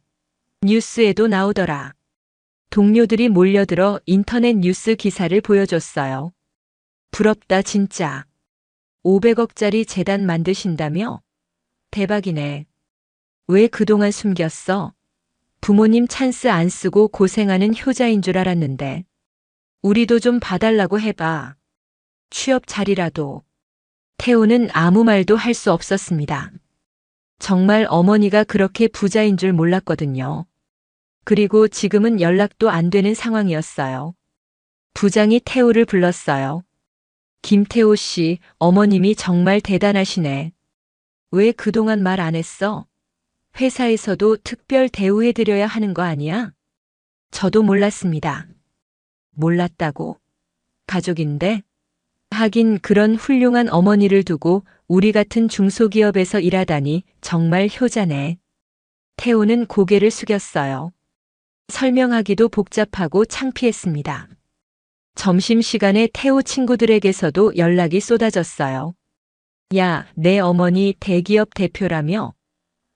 뉴스에도 나오더라. 동료들이 몰려들어 인터넷 뉴스 기사를 보여줬어요. 부럽다 진짜. 500억짜리 재단 만드신다며? 대박이네. 왜 그동안 숨겼어? 부모님 찬스 안 쓰고 고생하는 효자인 줄 알았는데. 우리도 좀 봐달라고 해봐. 취업 자리라도. 태호는 아무 말도 할 수 없었습니다. 정말 어머니가 그렇게 부자인 줄 몰랐거든요. 그리고 지금은 연락도 안 되는 상황이었어요. 부장이 태호를 불렀어요. 김태호 씨, 어머님이 정말 대단하시네. 왜 그동안 말 안 했어? 회사에서도 특별 대우해드려야 하는 거 아니야? 저도 몰랐습니다. 몰랐다고. 가족인데? 하긴 그런 훌륭한 어머니를 두고 우리 같은 중소기업에서 일하다니 정말 효자네. 태호는 고개를 숙였어요. 설명하기도 복잡하고 창피했습니다. 점심시간에 태호 친구들에게서도 연락이 쏟아졌어요. 야, 내 어머니 대기업 대표라며?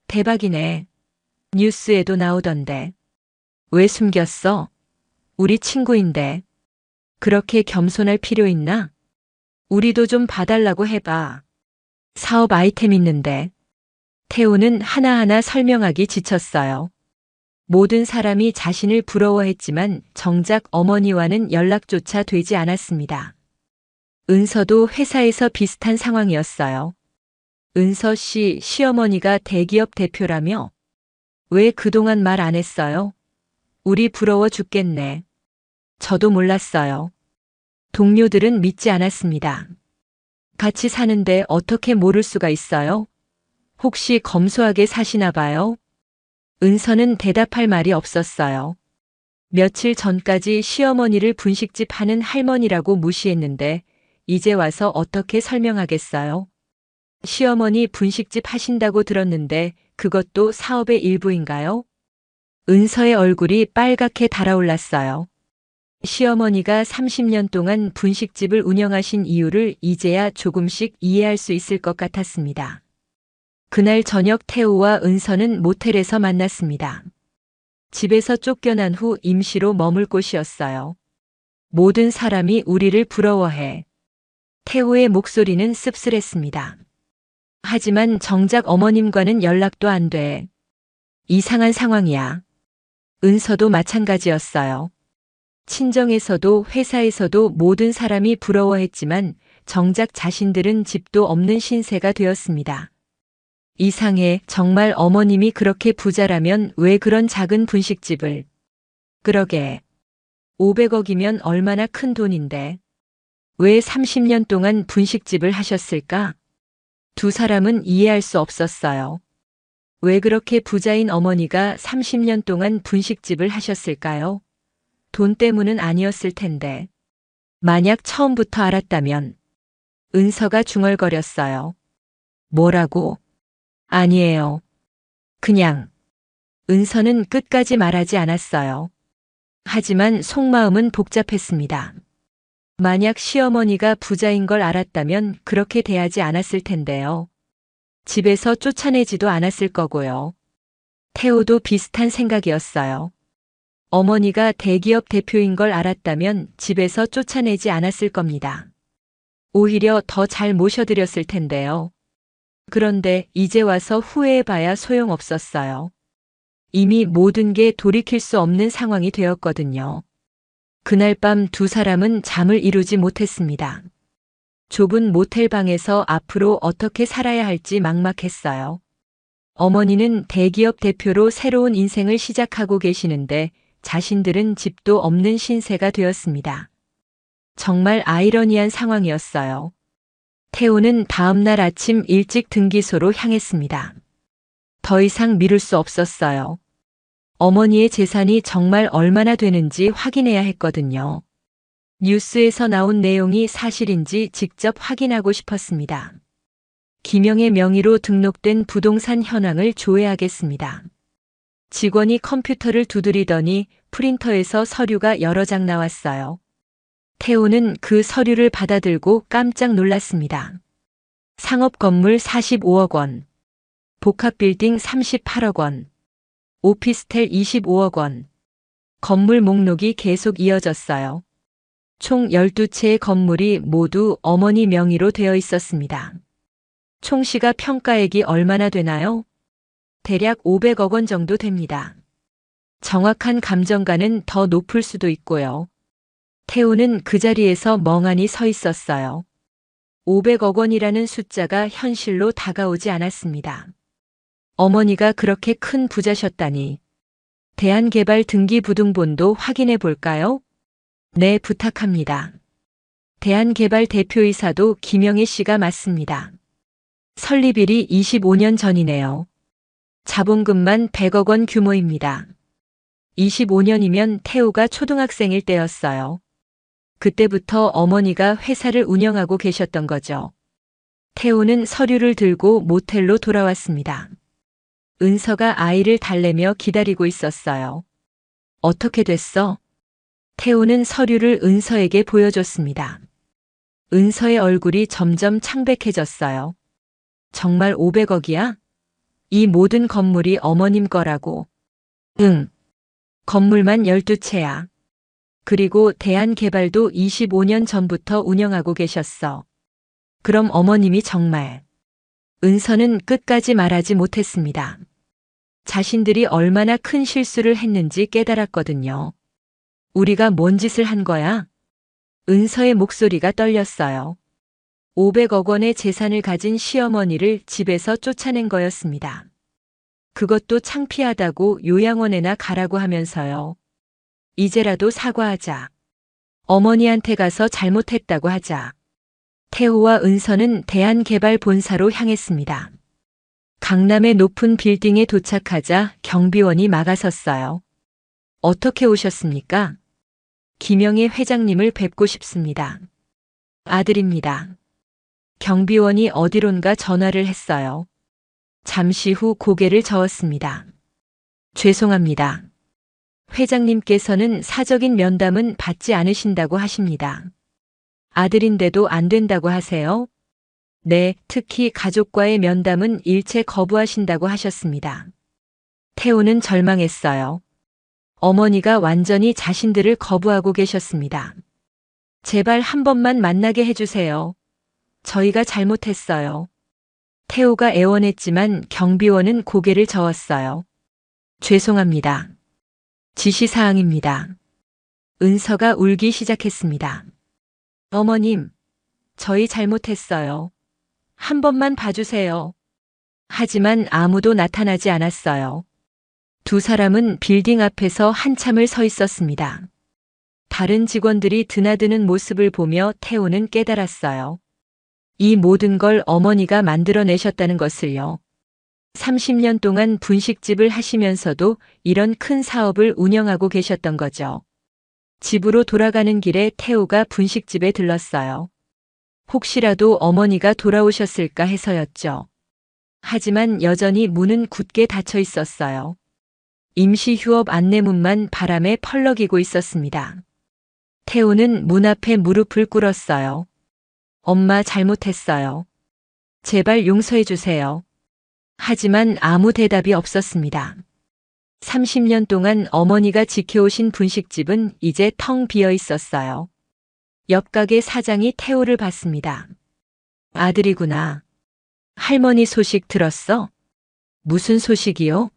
대박이네. 뉴스에도 나오던데. 왜 숨겼어? 우리 친구인데. 그렇게 겸손할 필요 있나? 우리도 좀 봐달라고 해봐. 사업 아이템 있는데. 태호는 하나하나 설명하기 지쳤어요. 모든 사람이 자신을 부러워했지만 정작 어머니와는 연락조차 되지 않았습니다. 은서도 회사에서 비슷한 상황이었어요. 은서 씨, 시어머니가 대기업 대표라며? 왜 그동안 말 안 했어요? 우리 부러워 죽겠네. 저도 몰랐어요. 동료들은 믿지 않았습니다. 같이 사는데 어떻게 모를 수가 있어요? 혹시 검소하게 사시나 봐요? 은서는 대답할 말이 없었어요. 며칠 전까지 시어머니를 분식집 하는 할머니라고 무시했는데 이제 와서 어떻게 설명하겠어요? 시어머니 분식집 하신다고 들었는데 그것도 사업의 일부인가요? 은서의 얼굴이 빨갛게 달아올랐어요. 시어머니가 30년 동안 분식집을 운영하신 이유를 이제야 조금씩 이해할 수 있을 것 같았습니다. 그날 저녁 태호와 은서는 모텔에서 만났습니다. 집에서 쫓겨난 후 임시로 머물 곳이었어요. 모든 사람이 우리를 부러워해. 태호의 목소리는 씁쓸했습니다. 하지만 정작 어머님과는 연락도 안 돼. 이상한 상황이야. 은서도 마찬가지였어요. 친정에서도 회사에서도 모든 사람이 부러워했지만 정작 자신들은 집도 없는 신세가 되었습니다. 이상해. 정말 어머님이 그렇게 부자라면 왜 그런 작은 분식집을. 그러게. 500억이면 얼마나 큰 돈인데. 왜 30년 동안 분식집을 하셨을까? 두 사람은 이해할 수 없었어요. 왜 그렇게 부자인 어머니가 30년 동안 분식집을 하셨을까요? 돈 때문은 아니었을 텐데. 만약 처음부터 알았다면. 은서가 중얼거렸어요. 뭐라고? 아니에요. 그냥. 은서는 끝까지 말하지 않았어요. 하지만 속마음은 복잡했습니다. 만약 시어머니가 부자인 걸 알았다면 그렇게 대하지 않았을 텐데요. 집에서 쫓아내지도 않았을 거고요. 태호도 비슷한 생각이었어요. 어머니가 대기업 대표인 걸 알았다면 집에서 쫓아내지 않았을 겁니다. 오히려 더 잘 모셔드렸을 텐데요. 그런데 이제 와서 후회해봐야 소용없었어요. 이미 모든 게 돌이킬 수 없는 상황이 되었거든요. 그날 밤 두 사람은 잠을 이루지 못했습니다. 좁은 모텔 방에서 앞으로 어떻게 살아야 할지 막막했어요. 어머니는 대기업 대표로 새로운 인생을 시작하고 계시는데 자신들은 집도 없는 신세가 되었습니다. 정말 아이러니한 상황이었어요. 태우는 다음날 아침 일찍 등기소로 향했습니다. 더 이상 미룰 수 없었어요. 어머니의 재산이 정말 얼마나 되는지 확인해야 했거든요. 뉴스에서 나온 내용이 사실인지 직접 확인하고 싶었습니다. 김영의 명의로 등록된 부동산 현황을 조회하겠습니다. 직원이 컴퓨터를 두드리더니 프린터에서 서류가 여러 장 나왔어요. 태우는 그 서류를 받아들고 깜짝 놀랐습니다. 상업 건물 45억 원, 복합 빌딩 38억 원, 오피스텔 25억 원. 건물 목록이 계속 이어졌어요. 총 12채의 건물이 모두 어머니 명의로 되어 있었습니다. 총시가 평가액이 얼마나 되나요? 대략 500억 원 정도 됩니다. 정확한 감정가는 더 높을 수도 있고요. 태우는 그 자리에서 멍하니 서 있었어요. 500억 원이라는 숫자가 현실로 다가오지 않았습니다. 어머니가 그렇게 큰 부자셨다니. 대한개발 등기부등본도 확인해 볼까요? 네, 부탁합니다. 대한개발 대표이사도 김영애 씨가 맞습니다. 설립일이 25년 전이네요. 자본금만 100억 원 규모입니다. 25년이면 태우가 초등학생일 때였어요. 그때부터 어머니가 회사를 운영하고 계셨던 거죠. 태우는 서류를 들고 모텔로 돌아왔습니다. 은서가 아이를 달래며 기다리고 있었어요. 어떻게 됐어? 태우는 서류를 은서에게 보여줬습니다. 은서의 얼굴이 점점 창백해졌어요. 정말 500억이야? 이 모든 건물이 어머님 거라고. 응. 건물만 12채야. 그리고 대한개발도 25년 전부터 운영하고 계셨어. 그럼 어머님이 정말. 은서는 끝까지 말하지 못했습니다. 자신들이 얼마나 큰 실수를 했는지 깨달았거든요. 우리가 뭔 짓을 한 거야? 은서의 목소리가 떨렸어요. 500억 원의 재산을 가진 시어머니를 집에서 쫓아낸 거였습니다. 그것도 창피하다고 요양원에나 가라고 하면서요. 이제라도 사과하자. 어머니한테 가서 잘못했다고 하자. 태우와 은서는 대한개발본사로 향했습니다. 강남의 높은 빌딩에 도착하자 경비원이 막아섰어요. 어떻게 오셨습니까? 김영애 회장님을 뵙고 싶습니다. 아들입니다. 경비원이 어디론가 전화를 했어요. 잠시 후 고개를 저었습니다. 죄송합니다. 회장님께서는 사적인 면담은 받지 않으신다고 하십니다. 아들인데도 안 된다고 하세요? 네, 특히 가족과의 면담은 일체 거부하신다고 하셨습니다. 태우는 절망했어요. 어머니가 완전히 자신들을 거부하고 계셨습니다. 제발 한 번만 만나게 해주세요. 저희가 잘못했어요. 태우가 애원했지만 경비원은 고개를 저었어요. 죄송합니다. 지시사항입니다. 은서가 울기 시작했습니다. 어머님, 저희 잘못했어요. 한 번만 봐주세요. 하지만 아무도 나타나지 않았어요. 두 사람은 빌딩 앞에서 한참을 서 있었습니다. 다른 직원들이 드나드는 모습을 보며 태우는 깨달았어요. 이 모든 걸 어머니가 만들어내셨다는 것을요. 30년 동안 분식집을 하시면서도 이런 큰 사업을 운영하고 계셨던 거죠. 집으로 돌아가는 길에 태우가 분식집에 들렀어요. 혹시라도 어머니가 돌아오셨을까 해서였죠. 하지만 여전히 문은 굳게 닫혀 있었어요. 임시 휴업 안내문만 바람에 펄럭이고 있었습니다. 태우는 문 앞에 무릎을 꿇었어요. 엄마 잘못했어요. 제발 용서해 주세요. 하지만 아무 대답이 없었습니다. 30년 동안 어머니가 지켜오신 분식집은 이제 텅 비어 있었어요. 옆 가게 사장이 태우를 봤습니다. 아들이구나. 할머니 소식 들었어? 무슨 소식이요?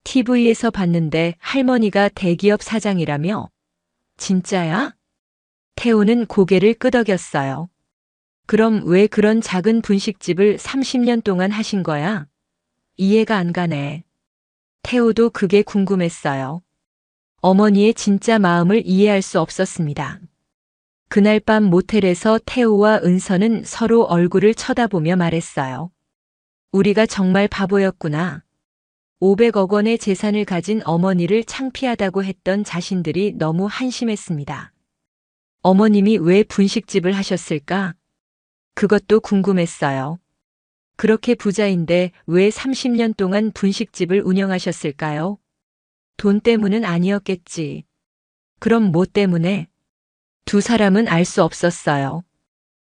TV에서 봤는데 할머니가 대기업 사장이라며? 진짜야? 태우는 고개를 끄덕였어요. 그럼 왜 그런 작은 분식집을 30년 동안 하신 거야? 이해가 안 가네. 태우도 그게 궁금했어요. 어머니의 진짜 마음을 이해할 수 없었습니다. 그날 밤 모텔에서 태우와 은서는 서로 얼굴을 쳐다보며 말했어요. 우리가 정말 바보였구나. 500억 원의 재산을 가진 어머니를 창피하다고 했던 자신들이 너무 한심했습니다. 어머님이 왜 분식집을 하셨을까? 그것도 궁금했어요. 그렇게 부자인데 왜 30년 동안 분식집을 운영하셨을까요? 돈 때문은 아니었겠지. 그럼 뭐 때문에? 두 사람은 알 수 없었어요.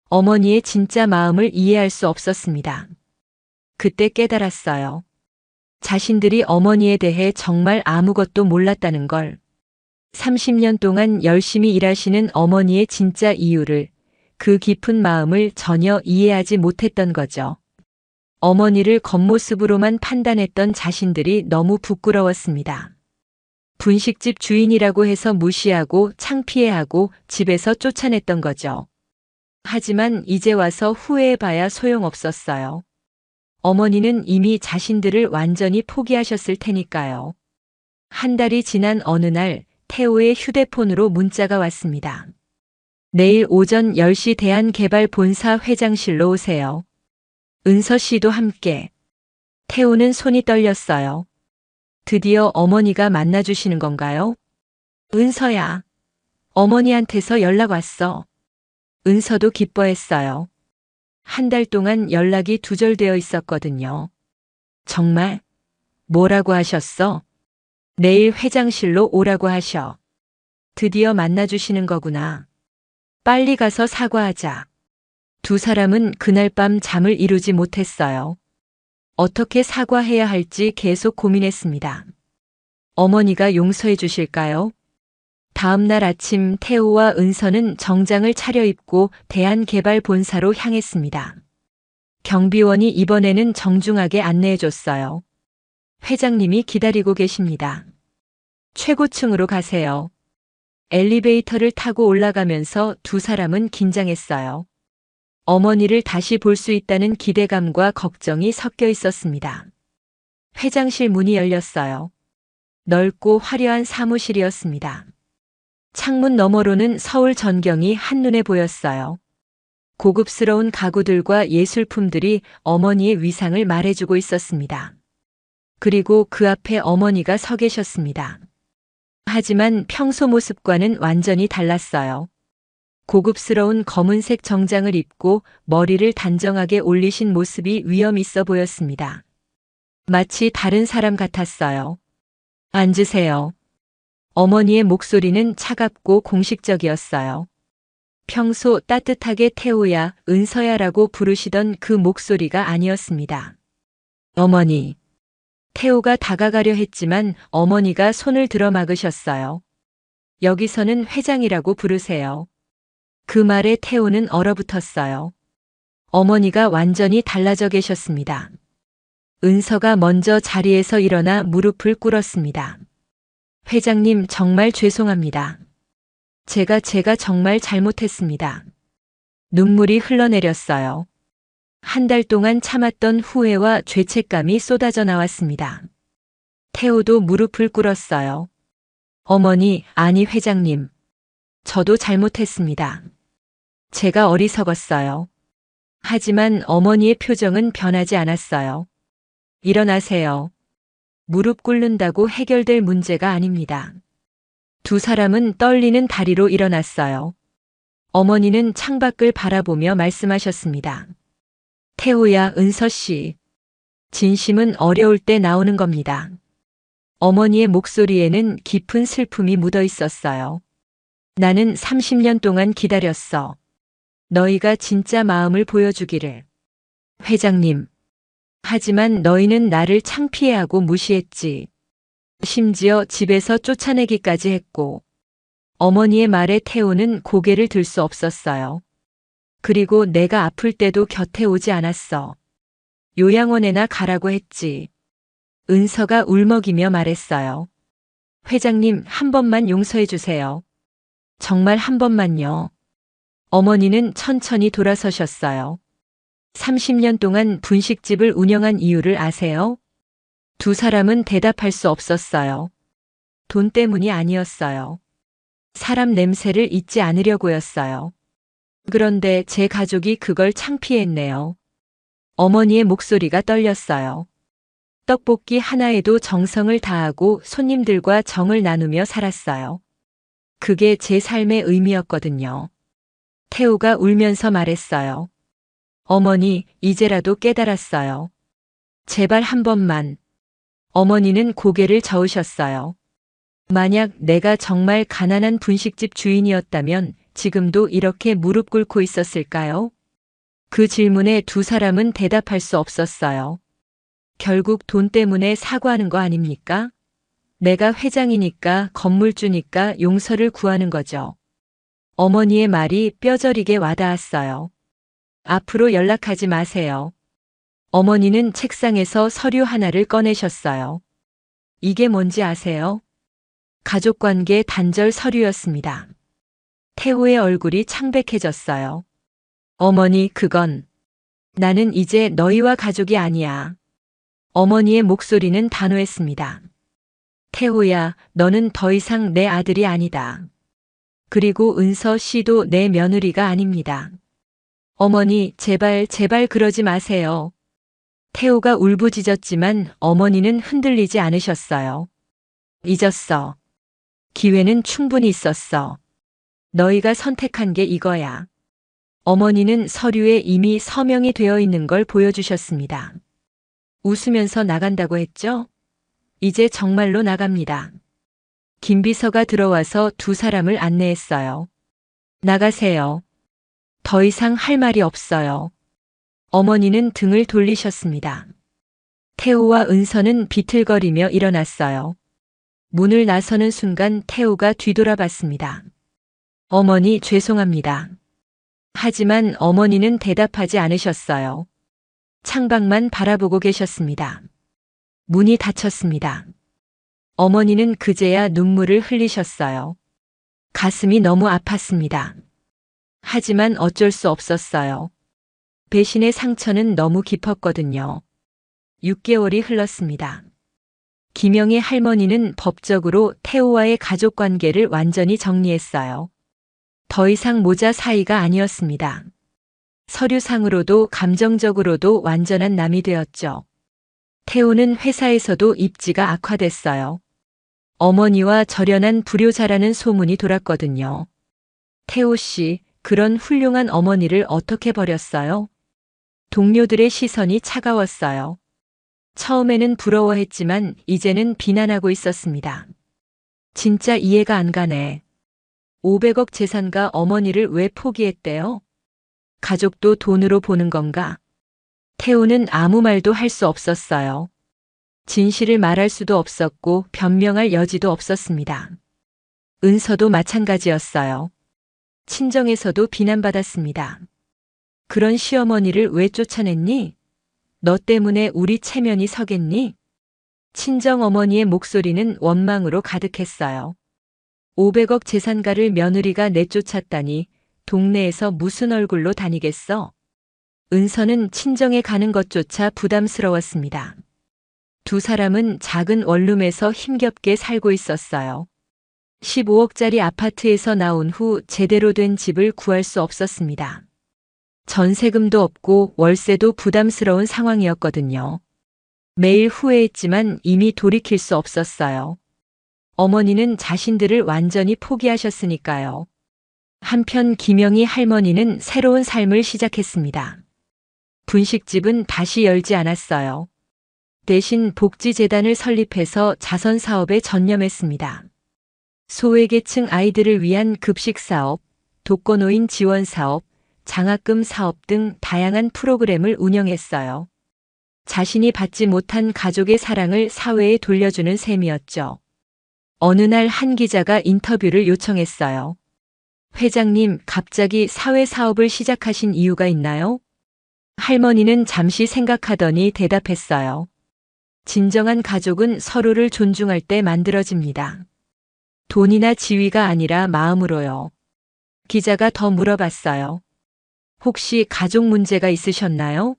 어머니의 진짜 마음을 이해할 수 없었습니다. 그때 깨달았어요. 자신들이 어머니에 대해 정말 아무것도 몰랐다는 걸. 30년 동안 열심히 일하시는 어머니의 진짜 이유를, 그 깊은 마음을 전혀 이해하지 못했던 거죠. 어머니를 겉모습으로만 판단했던 자신들이 너무 부끄러웠습니다. 분식집 주인이라고 해서 무시하고 창피해하고 집에서 쫓아냈던 거죠. 하지만 이제 와서 후회해봐야 소용없었어요. 어머니는 이미 자신들을 완전히 포기하셨을 테니까요. 한 달이 지난 어느 날 태호의 휴대폰으로 문자가 왔습니다. 내일 오전 10시 대한개발본사 회장실로 오세요. 은서 씨도 함께. 태호는 손이 떨렸어요. 드디어 어머니가 만나주시는 건가요? 은서야. 어머니한테서 연락 왔어. 은서도 기뻐했어요. 한 달 동안 연락이 두절되어 있었거든요. 정말? 뭐라고 하셨어? 내일 회장실로 오라고 하셔. 드디어 만나주시는 거구나. 빨리 가서 사과하자. 두 사람은 그날 밤 잠을 이루지 못했어요. 어떻게 사과해야 할지 계속 고민했습니다. 어머니가 용서해 주실까요? 다음 날 아침 태호와 은서는 정장을 차려입고 대한개발본사로 향했습니다. 경비원이 이번에는 정중하게 안내해 줬어요. 회장님이 기다리고 계십니다. 최고층으로 가세요. 엘리베이터를 타고 올라가면서 두 사람은 긴장했어요. 어머니를 다시 볼 수 있다는 기대감과 걱정이 섞여 있었습니다. 회장실 문이 열렸어요. 넓고 화려한 사무실이었습니다. 창문 너머로는 서울 전경이 한눈에 보였어요. 고급스러운 가구들과 예술품들이 어머니의 위상을 말해주고 있었습니다. 그리고 그 앞에 어머니가 서 계셨습니다. 하지만 평소 모습과는 완전히 달랐어요. 고급스러운 검은색 정장을 입고 머리를 단정하게 올리신 모습이 위험 있어 보였습니다. 마치 다른 사람 같았어요. 앉으세요. 어머니의 목소리는 차갑고 공식적이었어요. 평소 따뜻하게 태호야, 은서야라고 부르시던 그 목소리가 아니었습니다. 어머니. 태호가 다가가려 했지만 어머니가 손을 들어 막으셨어요. 여기서는 회장이라고 부르세요. 그 말에 태호는 얼어붙었어요. 어머니가 완전히 달라져 계셨습니다. 은서가 먼저 자리에서 일어나 무릎을 꿇었습니다. 회장님 정말 죄송합니다. 제가 정말 잘못했습니다. 눈물이 흘러내렸어요. 한 달 동안 참았던 후회와 죄책감이 쏟아져 나왔습니다. 태호도 무릎을 꿇었어요. 어머니, 아니 회장님. 저도 잘못했습니다. 제가 어리석었어요. 하지만 어머니의 표정은 변하지 않았어요. 일어나세요. 무릎 꿇는다고 해결될 문제가 아닙니다. 두 사람은 떨리는 다리로 일어났어요. 어머니는 창밖을 바라보며 말씀하셨습니다. 태호야, 은서 씨. 진심은 어려울 때 나오는 겁니다. 어머니의 목소리에는 깊은 슬픔이 묻어 있었어요. 나는 30년 동안 기다렸어. 너희가 진짜 마음을 보여주기를. 회장님. 하지만 너희는 나를 창피해하고 무시했지. 심지어 집에서 쫓아내기까지 했고. 어머니의 말에 태호는 고개를 들 수 없었어요. 그리고 내가 아플 때도 곁에 오지 않았어. 요양원에나 가라고 했지. 은서가 울먹이며 말했어요. 회장님, 한 번만 용서해 주세요. 정말 한 번만요. 어머니는 천천히 돌아서셨어요. 30년 동안 분식집을 운영한 이유를 아세요? 두 사람은 대답할 수 없었어요. 돈 때문이 아니었어요. 사람 냄새를 잊지 않으려고였어요. 그런데 제 가족이 그걸 창피했네요. 어머니의 목소리가 떨렸어요. 떡볶이 하나에도 정성을 다하고 손님들과 정을 나누며 살았어요. 그게 제 삶의 의미였거든요. 태우가 울면서 말했어요. 어머니, 이제라도 깨달았어요. 제발 한 번만. 어머니는 고개를 저으셨어요. 만약 내가 정말 가난한 분식집 주인이었다면 지금도 이렇게 무릎 꿇고 있었을까요? 그 질문에 두 사람은 대답할 수 없었어요. 결국 돈 때문에 사과하는 거 아닙니까? 내가 회장이니까 건물주니까 용서를 구하는 거죠. 어머니의 말이 뼈저리게 와닿았어요. 앞으로 연락하지 마세요. 어머니는 책상에서 서류 하나를 꺼내셨어요. 이게 뭔지 아세요? 가족관계 단절 서류였습니다. 태호의 얼굴이 창백해졌어요. 어머니, 그건 나는 이제 너희와 가족이 아니야. 어머니의 목소리는 단호했습니다. 태호야, 너는 더 이상 내 아들이 아니다. 그리고 은서 씨도 내 며느리가 아닙니다. 어머니, 제발 그러지 마세요. 태호가 울부짖었지만 어머니는 흔들리지 않으셨어요. 잊었어. 기회는 충분히 있었어. 너희가 선택한 게 이거야. 어머니는 서류에 이미 서명이 되어 있는 걸 보여주셨습니다. 웃으면서 나간다고 했죠? 이제 정말로 나갑니다. 김비서가 들어와서 두 사람을 안내했어요. 나가세요. 더 이상 할 말이 없어요. 어머니는 등을 돌리셨습니다. 태호와 은서는 비틀거리며 일어났어요. 문을 나서는 순간 태호가 뒤돌아봤습니다. 어머니, 죄송합니다. 하지만 어머니는 대답하지 않으셨어요. 창밖만 바라보고 계셨습니다. 문이 닫혔습니다. 어머니는 그제야 눈물을 흘리셨어요. 가슴이 너무 아팠습니다. 하지만 어쩔 수 없었어요. 배신의 상처는 너무 깊었거든요. 6개월이 흘렀습니다. 김영희 할머니는 법적으로 태호와의 가족관계를 완전히 정리했어요. 더 이상 모자 사이가 아니었습니다. 서류상으로도 감정적으로도 완전한 남이 되었죠. 태호는 회사에서도 입지가 악화됐어요. 어머니와 절연한 불효자라는 소문이 돌았거든요. 태호 씨, 그런 훌륭한 어머니를 어떻게 버렸어요? 동료들의 시선이 차가웠어요. 처음에는 부러워했지만 이제는 비난하고 있었습니다. 진짜 이해가 안 가네. 500억 재산가 어머니를 왜 포기했대요? 가족도 돈으로 보는 건가? 태호는 아무 말도 할 수 없었어요. 진실을 말할 수도 없었고 변명할 여지도 없었습니다. 은서도 마찬가지였어요. 친정에서도 비난받았습니다. 그런 시어머니를 왜 쫓아냈니? 너 때문에 우리 체면이 서겠니? 친정어머니의 목소리는 원망으로 가득했어요. 500억 재산가를 며느리가 내쫓았다니 동네에서 무슨 얼굴로 다니겠어? 은서는 친정에 가는 것조차 부담스러웠습니다. 두 사람은 작은 원룸에서 힘겹게 살고 있었어요. 15억짜리 아파트에서 나온 후 제대로 된 집을 구할 수 없었습니다. 전세금도 없고 월세도 부담스러운 상황이었거든요. 매일 후회했지만 이미 돌이킬 수 없었어요. 어머니는 자신들을 완전히 포기하셨으니까요. 한편 김영희 할머니는 새로운 삶을 시작했습니다. 분식집은 다시 열지 않았어요. 대신 복지재단을 설립해서 자선사업에 전념했습니다. 소외계층 아이들을 위한 급식사업, 독거노인 지원사업, 장학금 사업 등 다양한 프로그램을 운영했어요. 자신이 받지 못한 가족의 사랑을 사회에 돌려주는 셈이었죠. 어느 날 한 기자가 인터뷰를 요청했어요. 회장님, 갑자기 사회사업을 시작하신 이유가 있나요? 할머니는 잠시 생각하더니 대답했어요. 진정한 가족은 서로를 존중할 때 만들어집니다. 돈이나 지위가 아니라 마음으로요. 기자가 더 물어봤어요. 혹시 가족 문제가 있으셨나요?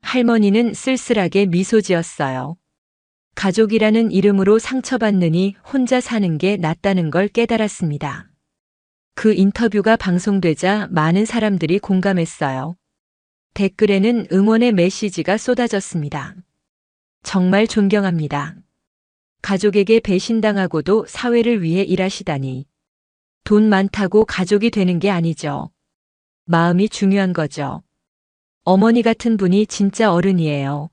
할머니는 쓸쓸하게 미소 지었어요. 가족이라는 이름으로 상처받느니 혼자 사는 게 낫다는 걸 깨달았습니다. 그 인터뷰가 방송되자 많은 사람들이 공감했어요. 댓글에는 응원의 메시지가 쏟아졌습니다. 정말 존경합니다. 가족에게 배신당하고도 사회를 위해 일하시다니. 돈 많다고 가족이 되는 게 아니죠. 마음이 중요한 거죠. 어머니 같은 분이 진짜 어른이에요.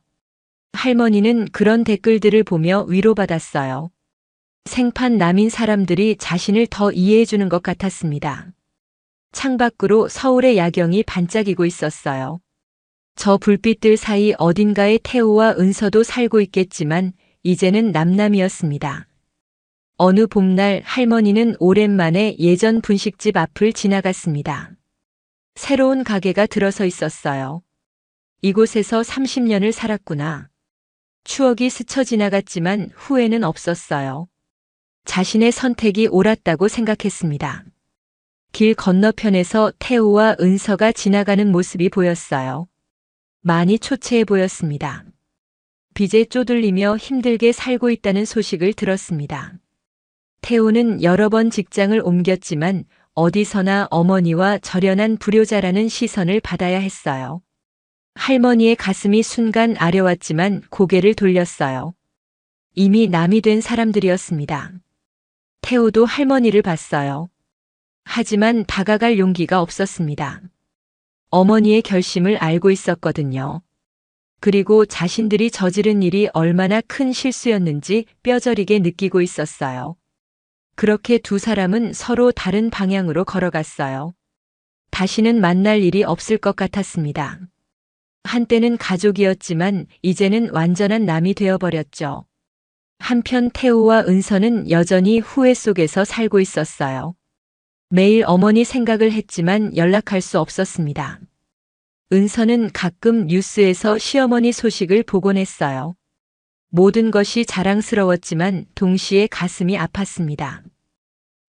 할머니는 그런 댓글들을 보며 위로받았어요. 생판 남인 사람들이 자신을 더 이해해주는 것 같았습니다. 창밖으로 서울의 야경이 반짝이고 있었어요. 저 불빛들 사이 어딘가에 태호와 은서도 살고 있겠지만 이제는 남남이었습니다. 어느 봄날 할머니는 오랜만에 예전 분식집 앞을 지나갔습니다. 새로운 가게가 들어서 있었어요. 이곳에서 30년을 살았구나. 추억이 스쳐 지나갔지만 후회는 없었어요. 자신의 선택이 옳았다고 생각했습니다. 길 건너편에서 태호와 은서가 지나가는 모습이 보였어요. 많이 초췌해 보였습니다. 빚에 쪼들리며 힘들게 살고 있다는 소식을 들었습니다. 태호는 여러 번 직장을 옮겼지만 어디서나 어머니와 절연한 불효자라는 시선을 받아야 했어요. 할머니의 가슴이 순간 아려왔지만 고개를 돌렸어요. 이미 남이 된 사람들이었습니다. 태호도 할머니를 봤어요. 하지만 다가갈 용기가 없었습니다. 어머니의 결심을 알고 있었거든요. 그리고 자신들이 저지른 일이 얼마나 큰 실수였는지 뼈저리게 느끼고 있었어요. 그렇게 두 사람은 서로 다른 방향으로 걸어갔어요. 다시는 만날 일이 없을 것 같았습니다. 한때는 가족이었지만 이제는 완전한 남이 되어버렸죠. 한편 태호와 은서는 여전히 후회 속에서 살고 있었어요. 매일 어머니 생각을 했지만 연락할 수 없었습니다. 은서는 가끔 뉴스에서 시어머니 소식을 보곤 했어요. 모든 것이 자랑스러웠지만 동시에 가슴이 아팠습니다.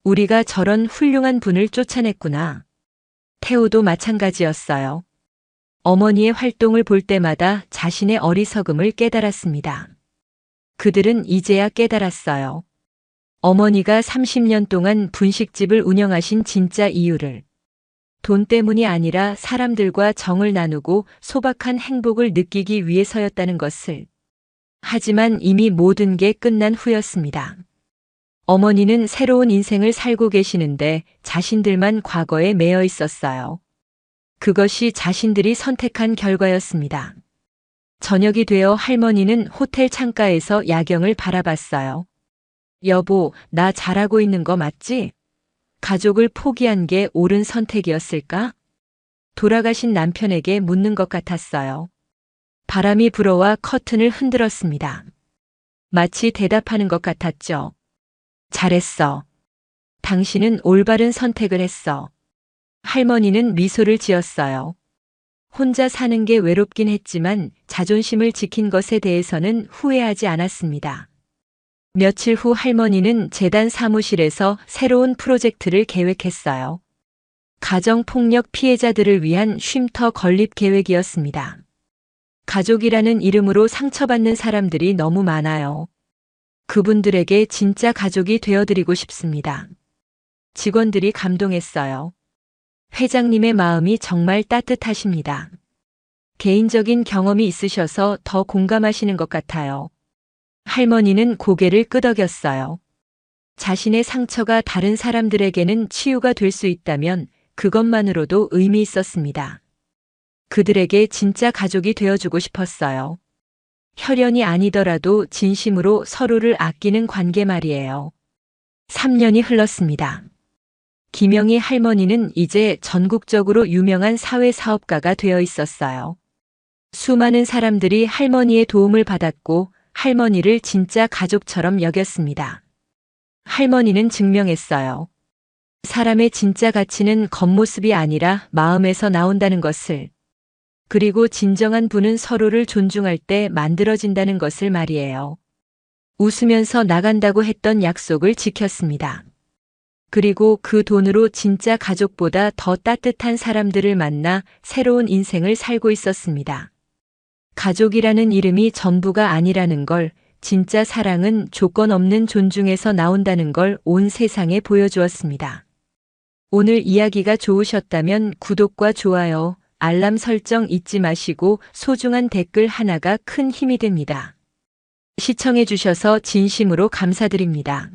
우리가 저런 훌륭한 분을 쫓아냈구나. 태호도 마찬가지였어요. 어머니의 활동을 볼 때마다 자신의 어리석음을 깨달았습니다. 그들은 이제야 깨달았어요. 어머니가 30년 동안 분식집을 운영하신 진짜 이유를. 돈 때문이 아니라 사람들과 정을 나누고 소박한 행복을 느끼기 위해서였다는 것을. 하지만 이미 모든 게 끝난 후였습니다. 어머니는 새로운 인생을 살고 계시는데 자신들만 과거에 매여 있었어요. 그것이 자신들이 선택한 결과였습니다. 저녁이 되어 할머니는 호텔 창가에서 야경을 바라봤어요. 여보, 나 잘하고 있는 거 맞지? 가족을 포기한 게 옳은 선택이었을까? 돌아가신 남편에게 묻는 것 같았어요. 바람이 불어와 커튼을 흔들었습니다. 마치 대답하는 것 같았죠. 잘했어. 당신은 올바른 선택을 했어. 할머니는 미소를 지었어요. 혼자 사는 게 외롭긴 했지만 자존심을 지킨 것에 대해서는 후회하지 않았습니다. 며칠 후 할머니는 재단 사무실에서 새로운 프로젝트를 계획했어요. 가정폭력 피해자들을 위한 쉼터 건립 계획이었습니다. 가족이라는 이름으로 상처받는 사람들이 너무 많아요. 그분들에게 진짜 가족이 되어드리고 싶습니다. 직원들이 감동했어요. 회장님의 마음이 정말 따뜻하십니다. 개인적인 경험이 있으셔서 더 공감하시는 것 같아요. 할머니는 고개를 끄덕였어요. 자신의 상처가 다른 사람들에게는 치유가 될 수 있다면 그것만으로도 의미 있었습니다. 그들에게 진짜 가족이 되어주고 싶었어요. 혈연이 아니더라도 진심으로 서로를 아끼는 관계 말이에요. 3년이 흘렀습니다. 김영희 할머니는 이제 전국적으로 유명한 사회사업가가 되어 있었어요. 수많은 사람들이 할머니의 도움을 받았고 할머니를 진짜 가족처럼 여겼습니다. 할머니는 증명했어요. 사람의 진짜 가치는 겉모습이 아니라 마음에서 나온다는 것을. 그리고 진정한 분은 서로를 존중할 때 만들어진다는 것을 말이에요. 웃으면서 나간다고 했던 약속을 지켰습니다. 그리고 그 돈으로 진짜 가족보다 더 따뜻한 사람들을 만나 새로운 인생을 살고 있었습니다. 가족이라는 이름이 전부가 아니라는 걸, 진짜 사랑은 조건 없는 존중에서 나온다는 걸 온 세상에 보여주었습니다. 오늘 이야기가 좋으셨다면 구독과 좋아요, 알람 설정 잊지 마시고 소중한 댓글 하나가 큰 힘이 됩니다. 시청해주셔서 진심으로 감사드립니다.